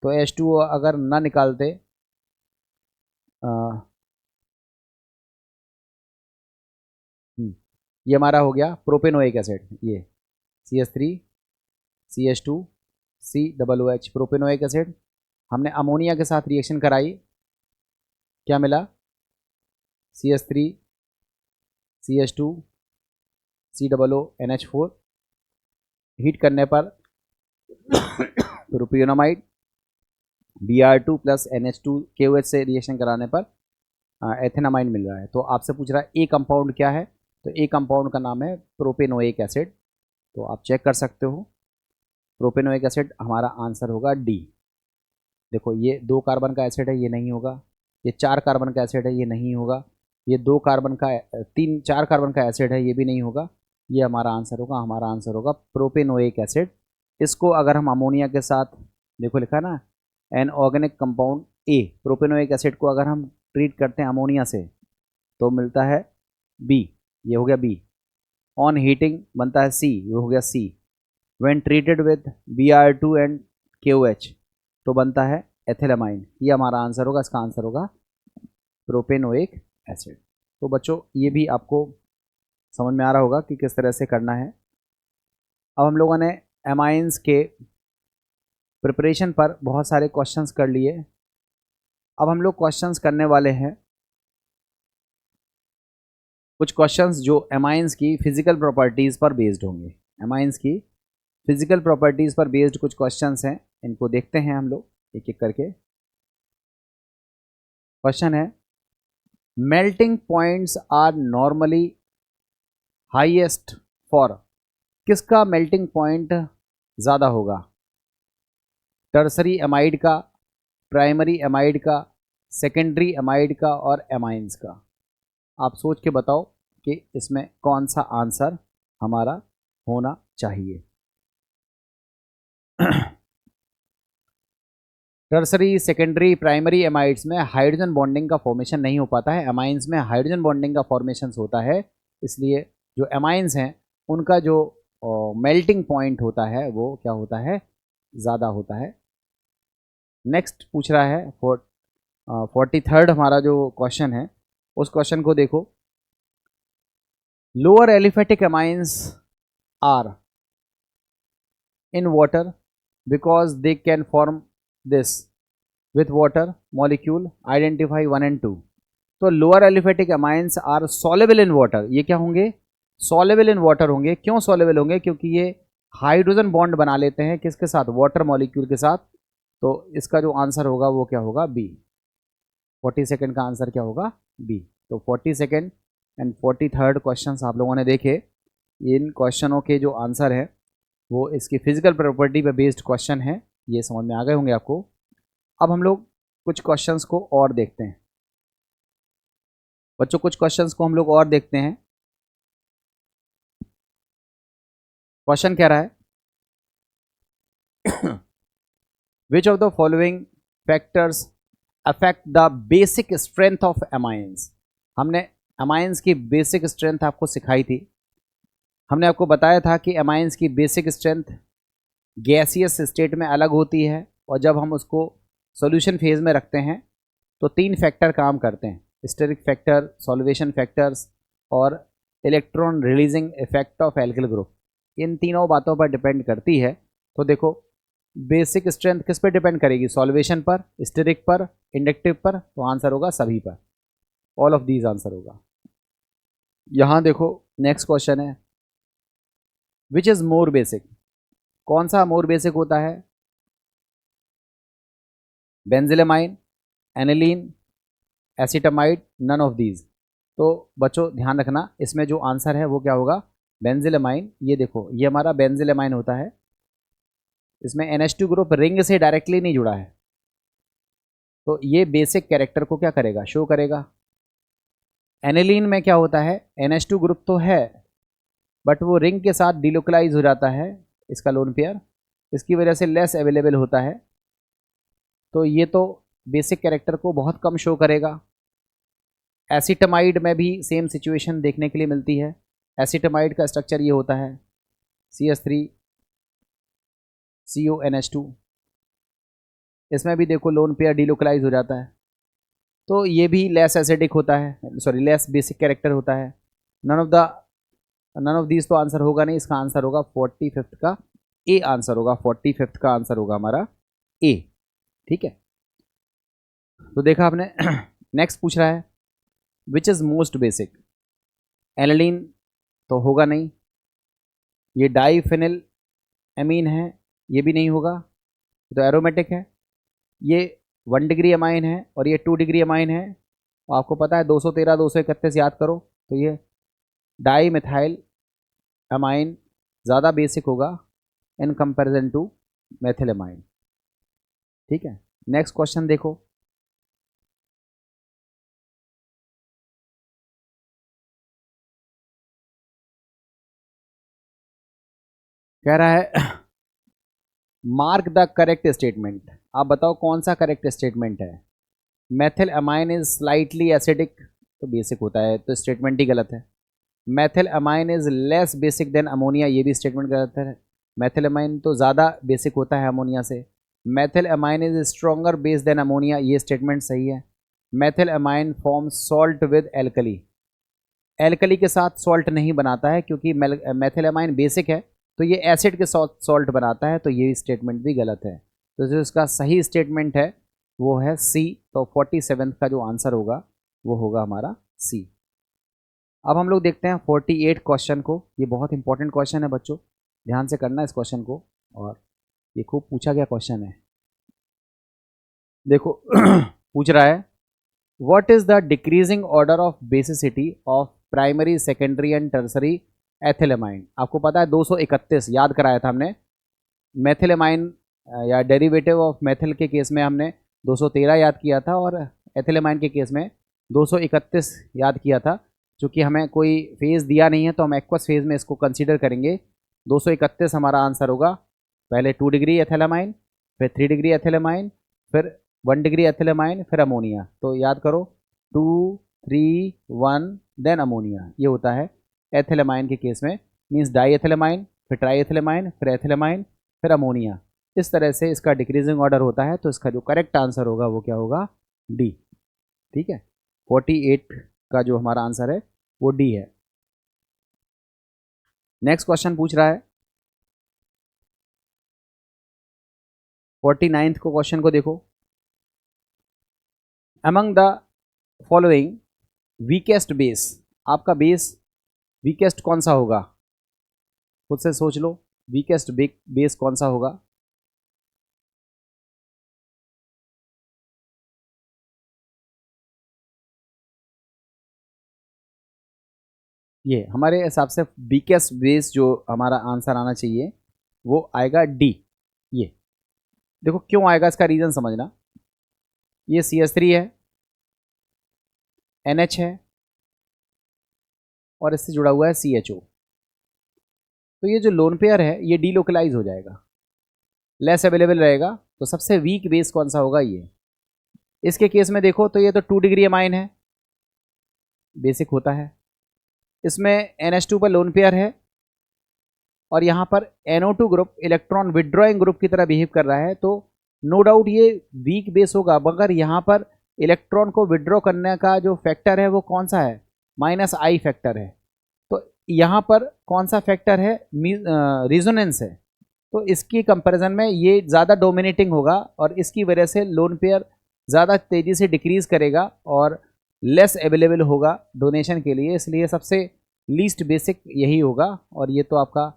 तो H2O अगर ना निकालते ये हमारा हो गया प्रोपेनोइक एसिड, ये CH3 CH2 COOH propanoic acid. हमने अमोनिया के साथ रिएक्शन कराई, क्या मिला? CH3 CH2 COONH4। हीट करने पर प्रोपियोनामाइड Br2 प्लस NH2KOH से रिएक्शन कराने पर एथेनामाइन मिल रहा है। तो आपसे पूछ रहा है ए कंपाउंड क्या है, तो ए कंपाउंड का नाम है प्रोपेनोइक एसिड। तो आप चेक कर सकते हो, प्रोपेनोइक एसिड हमारा आंसर होगा डी। देखो ये 2 कार्बन का एसिड है, ये नहीं होगा। ये 4 कार्बन का एसिड है, ये नहीं होगा। ये 2 कार्बन का 4 कार्बन का एसिड है, ये भी नहीं होगा। ये हमारा आंसर होगा, हमारा आंसर होगा प्रोपेनोइक एसिड। इसको अगर हम अमोनिया के साथ, देखो लिखा ना an organic compound A, propanoic acid को अगर हम ट्रीट करते हैं अमोनिया से तो मिलता है बी, ये हो गया बी। ऑन हीटिंग बनता है सी, ये हो गया C. When treated with Br2 and KOH तो बनता है एथिलमाइन। ये हमारा आंसर होगा, इसका आंसर होगा प्रोपेनोइक एसिड। तो बच्चों ये भी आपको समझ में आ रहा होगा कि किस तरह से करना है। अब हम लोगों ने एमाइंस के प्रिपरेशन पर बहुत सारे क्वेश्चंस कर लिए। अब हम लोग क्वेश्चंस करने वाले हैं कुछ क्वेश्चंस जो एमाइंस की फिजिकल प्रॉपर्टीज़ पर बेस्ड होंगे। एमाइंस की फिजिकल प्रॉपर्टीज़ पर बेस्ड कुछ क्वेश्चंस हैं, इनको देखते हैं हम लोग एक एक करके। क्वेश्चन है, melting points are normally highest for, किसका मेल्टिंग पॉइंट ज़्यादा होगा? टर्सरी एमाइड का, प्राइमरी एमाइड का, सेकेंडरी एमाइड का और एमाइंस का। आप सोच के बताओ कि इसमें कौन सा आंसर हमारा होना चाहिए। टर्सरी, सेकेंडरी, प्राइमरी एमाइड्स में हाइड्रोजन बॉन्डिंग का फॉर्मेशन नहीं हो पाता है, एमाइंस में हाइड्रोजन बॉन्डिंग का फॉर्मेशन होता है। इसलिए जो एमाइंस हैं उनका जो मेल्टिंग पॉइंट होता है वो क्या होता है? ज़्यादा होता है। नेक्स्ट पूछ रहा है 43rd हमारा जो क्वेश्चन है, उस क्वेश्चन को देखो। Lower aliphatic amines are in water because they can form this with water molecule, identify 1 and 2। तो lower aliphatic amines are soluble in water, ये क्या होंगे? सॉलेबल इन वाटर होंगे। क्यों सॉलेबल होंगे? क्योंकि ये हाइड्रोजन बॉन्ड बना लेते हैं किसके साथ? वाटर मॉलिक्यूल के साथ। तो इसका जो आंसर होगा वो क्या होगा? बी। 42nd का आंसर क्या होगा? बी। तो 42nd एंड 43rd क्वेश्चन आप लोगों ने देखे। इन क्वेश्चनों के जो आंसर है वो इसकी फिजिकल प्रॉपर्टी पे बेस्ड क्वेश्चन है, ये समझ में आ गए होंगे आपको। अब हम लोग कुछ क्वेश्चंस को और देखते हैं बच्चों, कुछ क्वेश्चंस को हम लोग और देखते हैं। क्वेश्चन कह रहा है which of the following factors affect the basic strength of amines. हमने एमाइंस की बेसिक स्ट्रेंथ आपको सिखाई थी। हमने आपको बताया था कि एमाइंस की बेसिक स्ट्रेंथ गैसियस स्टेट में अलग होती है और जब हम उसको सॉल्यूशन फेज में रखते हैं तो 3 फैक्टर काम करते हैं, स्टेरिक फैक्टर, सॉल्वेशन फैक्टर्स और electron releasing effect of alkyl group. इन तीनों बातों पर डिपेंड करती है। तो देखो बेसिक स्ट्रेंथ किस पर डिपेंड करेगी? सॉल्वेशन पर, स्टेरिक पर, इंडक्टिव पर। तो आंसर होगा सभी पर, ऑल ऑफ दीज आंसर होगा। यहाँ देखो नेक्स्ट क्वेश्चन है, विच इज़ मोर बेसिक। कौन सा मोर बेसिक होता है? Benzylamine, aniline, acetamide, none of these. तो बच्चों ध्यान रखना, इसमें जो आंसर है वो क्या होगा? बेंजिलमाइन। ये देखो ये हमारा बेंजिलमाइन होता है, इसमें NH2 ग्रुप रिंग से डायरेक्टली नहीं जुड़ा है, तो ये बेसिक कैरेक्टर को क्या करेगा? शो करेगा। एनिलीन में क्या होता है? NH2 ग्रुप तो है बट वो रिंग के साथ डिलोकलाइज हो जाता है, इसका लोन पेयर, इसकी वजह से लेस अवेलेबल होता है। तो ये तो बेसिक कैरेक्टर को बहुत कम शो करेगा। एसिटामाइड में भी सेम सिचुएशन देखने के लिए मिलती है। एसिटामाइड का स्ट्रक्चर ये होता है CH3 CONH2। इसमें भी देखो लोन पेयर डिलोकलाइज हो जाता है, तो ये भी लेस एसिडिक होता है, सॉरी लेस बेसिक कैरेक्टर होता है। नन ऑफ दीज तो आंसर होगा नहीं, इसका आंसर होगा 45th का ए आंसर होगा, 45th का आंसर होगा हमारा ए। ठीक है, तो देखा आपने। नेक्स्ट पूछ रहा है which is most basic, aniline तो होगा नहीं, ये डाईफिनिल एमीन है, ये भी नहीं होगा, तो एरोमेटिक है। ये 1 डिग्री अमाइन है और ये 2 डिग्री अमाइन है, और आपको पता है 213 231 याद करो, तो ये डाई मिथाइल अमाइन ज़्यादा बेसिक होगा इन कंपैरिजन टू मेथिलमाइन। ठीक है, नेक्स्ट क्वेश्चन देखो। कह रहा है मार्क द करेक्ट स्टेटमेंट, आप बताओ कौन सा करेक्ट स्टेटमेंट है। Methyl amine is slightly acidic, तो बेसिक होता है, तो स्टेटमेंट ही गलत है। Methyl amine is less basic than ammonia, ये भी स्टेटमेंट गलत है। मेथिल अमाइन तो ज़्यादा बेसिक होता है अमोनिया से। Methyl amine is stronger base than ammonia, ये स्टेटमेंट सही है। Methyl amine form salt with alkali, alkali के साथ सॉल्ट नहीं बनाता है, क्योंकि मेथिल अमाइन बेसिक है, तो ये एसिड के साथ सॉल्ट बनाता है, तो ये स्टेटमेंट भी गलत है। तो जो इसका सही स्टेटमेंट है वो है सी, तो 47 का जो आंसर होगा वो होगा हमारा सी। अब हम लोग देखते हैं 48 क्वेश्चन को, ये बहुत इंपॉर्टेंट क्वेश्चन है बच्चों, ध्यान से करना इस क्वेश्चन को, और ये खूब पूछा गया क्वेश्चन है। देखो पूछ रहा है what is the decreasing order of basicity of primary secondary and tertiary ethylamine. आपको पता है 231 याद कराया था हमने, मेथिलमाइन या डेरिवेटिव ऑफ मेथिल के केस में हमने 213 याद किया था, और एथिलमाइन के केस में 231 याद किया था। चूँकि हमें कोई फेज़ दिया नहीं है तो हम एक्वस फेज़ में इसको कंसीडर करेंगे। 231 हमारा आंसर होगा, पहले 2 डिग्री एथिलमाइन, फिर 3 डिग्री एथिलमाइन, फिर 1 डिग्री एथिलमाइन, फिर अमोनिया। तो याद करो 2 3 1 देन अमोनिया, ये होता है एथिलमाइन के केस में, मीन्स डाई एथिलमाइन, फिर ट्राई एथिलमाइन, फिर एथिलमाइन, फिर अमोनिया। इस तरह से इसका डिक्रीजिंग ऑर्डर होता है, तो इसका जो करेक्ट आंसर होगा वो क्या होगा, डी। ठीक है, 48 का जो हमारा आंसर है वो डी है। नेक्स्ट क्वेश्चन पूछ रहा है 49th को क्वेश्चन को देखो। Among the following weakest base, आपका बेस वीकेस्ट कौन सा होगा, खुद से सोच लो, वीकेस्ट बेस कौन सा होगा। ये हमारे हिसाब से वीकेस्ट बेस जो हमारा आंसर आना चाहिए वो आएगा डी। ये देखो क्यों आएगा, इसका रीज़न समझना। ये CH3 है, NH है, और इससे जुड़ा हुआ है CHO। तो ये जो लोन पेयर है ये डीलोकलाइज हो जाएगा, लेस अवेलेबल रहेगा, तो सबसे वीक बेस कौन सा होगा, ये। इसके केस में देखो तो ये तो 2 डिग्री अमाइन है, बेसिक होता है। इसमें NH2 पर लोन पेयर है, और यहाँ पर NO2 group electron withdrawing group की तरह बिहेव कर रहा है, तो नो डाउट ये वीक बेस होगा। मगर यहाँ पर इलेक्ट्रॉन को विड्रॉ करने का जो फैक्टर है वो कौन सा है, -I फैक्टर है। तो यहाँ पर कौन सा फैक्टर है, रिजोनेंस है, तो इसकी कंपैरिजन में ये ज़्यादा डोमिनेटिंग होगा, और इसकी वजह से लोन पेयर ज़्यादा तेज़ी से डिक्रीज़ करेगा और लेस अवेलेबल होगा डोनेशन के लिए, इसलिए सबसे लीस्ट बेसिक यही होगा। और ये तो आपका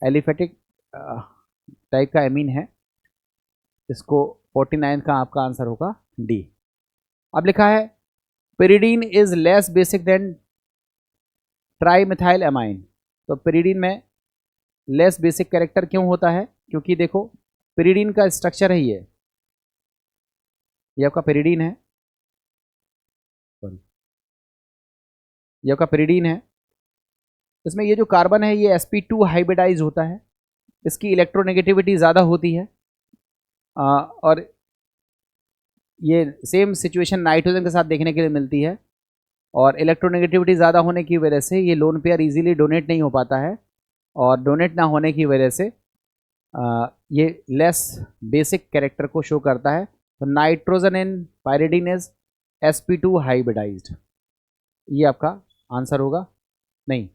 एलिफेटिक टाइप का एमीन है, इसको 49 का आपका आंसर होगा डी। अब लिखा है pyridine is less basic than trimethyl amine, तो पेरिडीन में लेस बेसिक कैरेक्टर क्यों होता है, क्योंकि देखो पेरिडीन का स्ट्रक्चर है ये आपका पेरिडीन है, ये आपका पेरिडीन है। इसमें ये जो कार्बन है ये sp2 हाइब्रिडाइज होता है, इसकी इलेक्ट्रोनेगेटिविटी ज़्यादा होती है, और ये सेम सिचुएशन नाइट्रोजन के साथ देखने के लिए मिलती है, और इलेक्ट्रोनेगेटिविटी ज़्यादा होने की वजह से ये लोन पेयर इजीली डोनेट नहीं हो पाता है, और डोनेट ना होने की वजह से ये लेस बेसिक कैरेक्टर को शो करता है। तो nitrogen in pyridine is sp2 hybridized, ये आपका आंसर होगा। नहीं,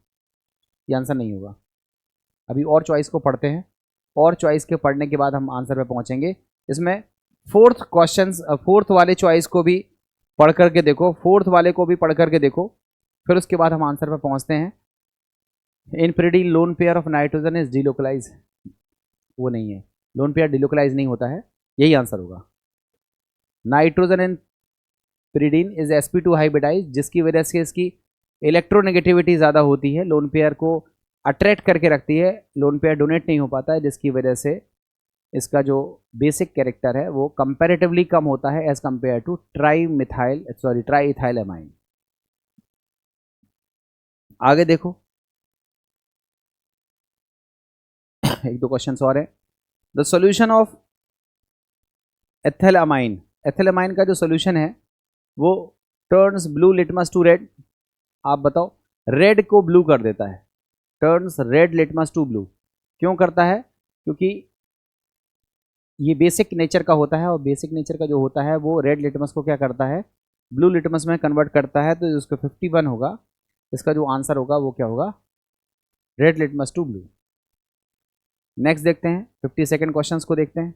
ये आंसर नहीं होगा। अभी और चॉइस को पढ़ते हैं, और चॉइस के पढ़ने के बाद हम आंसर पे पहुंचेंगे। इसमें फोर्थ वाले चॉइस को भी पढ़ करके देखो, फोर्थ वाले को भी पढ़ करके देखो, फिर उसके बाद हम आंसर पे पहुंचते हैं। In pyridine lone pair of nitrogen is delocalize, वो नहीं है, लोन पेयर डिलोकलाइज नहीं होता है, यही आंसर होगा। Nitrogen in pyridine is sp2 hybridize, जिसकी वजह से इसकी इलेक्ट्रोनेगेटिविटी ज़्यादा होती है, लोन पेयर को अट्रैक्ट करके रखती है, लोन पेयर डोनेट नहीं हो पाता है, जिसकी वजह से इसका जो बेसिक कैरेक्टर है वो कंपैरेटिवली कम होता है as compare to tri ethyl amine. आगे देखो, एक दो क्वेश्चन और है। The solution of ethylamine, ethylamine का जो सॉल्यूशन है वो turns blue litmus to red. आप बताओ, रेड को ब्लू कर देता है, turns red litmus to blue. क्यों करता है? क्योंकि ये बेसिक नेचर का होता है, और बेसिक नेचर का जो होता है वो रेड लिटमस को क्या करता है, ब्लू लिटमस में कन्वर्ट करता है। तो इसका 51 होगा, इसका जो आंसर होगा वो क्या होगा, red litmus to blue. Next देखते हैं, 52nd क्वेश्चन को देखते हैं।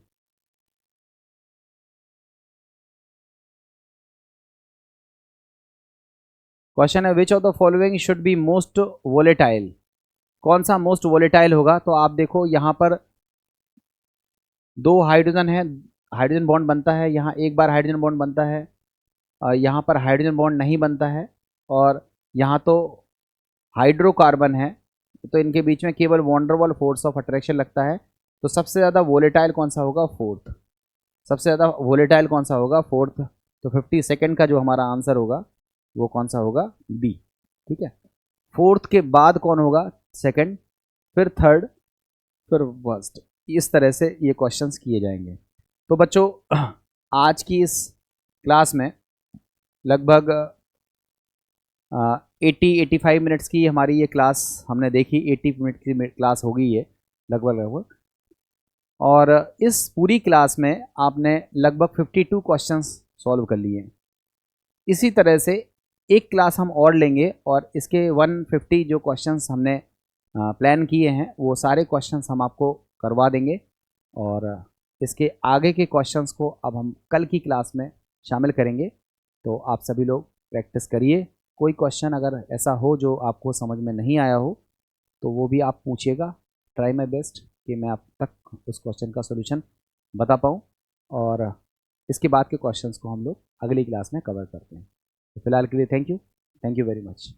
क्वेश्चन है which of the following should be most volatile, कौन सा मोस्ट वोलेटाइल होगा? तो आप देखो यहाँ पर दो हाइड्रोजन है, हाइड्रोजन बॉन्ड बनता है, यहाँ एक बार हाइड्रोजन बॉन्ड बनता है, यहाँ पर हाइड्रोजन बॉन्ड नहीं बनता है, और यहाँ तो हाइड्रोकार्बन है, तो इनके बीच में केवल वॉन्डरवॉल फोर्स ऑफ अट्रैक्शन लगता है। तो सबसे ज़्यादा वोलेटाइल कौन सा होगा? फोर्थ। सबसे ज़्यादा वोलेटाइल कौन सा होगा? फोर्थ। तो 52nd का जो हमारा आंसर होगा वो कौन सा होगा? बी। ठीक है, फोर्थ के बाद कौन होगा? सेकंड, फिर थर्ड, फिर फर्स्ट। इस तरह से ये क्वेश्चंस किए जाएंगे। तो बच्चों, आज की इस क्लास में लगभग 80-85 मिनट्स की हमारी ये क्लास हमने देखी, 80 मिनट की क्लास हो गई है लगभग। और इस पूरी क्लास में आपने लगभग 52 क्वेश्चंस सॉल्व कर लिए। इसी तरह से एक क्लास हम और लेंगे, और इसके 150 जो क्वेश्चंस हमने प्लान किए हैं वो सारे क्वेश्चंस हम आपको करवा देंगे, और इसके आगे के क्वेश्चंस को अब हम कल की क्लास में शामिल करेंगे। तो आप सभी लोग प्रैक्टिस करिए। कोई क्वेश्चन अगर ऐसा हो जो आपको समझ में नहीं आया हो तो वो भी आप पूछिएगा, ट्राई माय बेस्ट कि मैं आप तक उस क्वेश्चन का सॉल्यूशन बता पाऊँ, और इसके बाद के क्वेश्चंस को हम लोग अगली क्लास में कवर करते हैं। तो फिलहाल के लिए थैंक यू वेरी मच।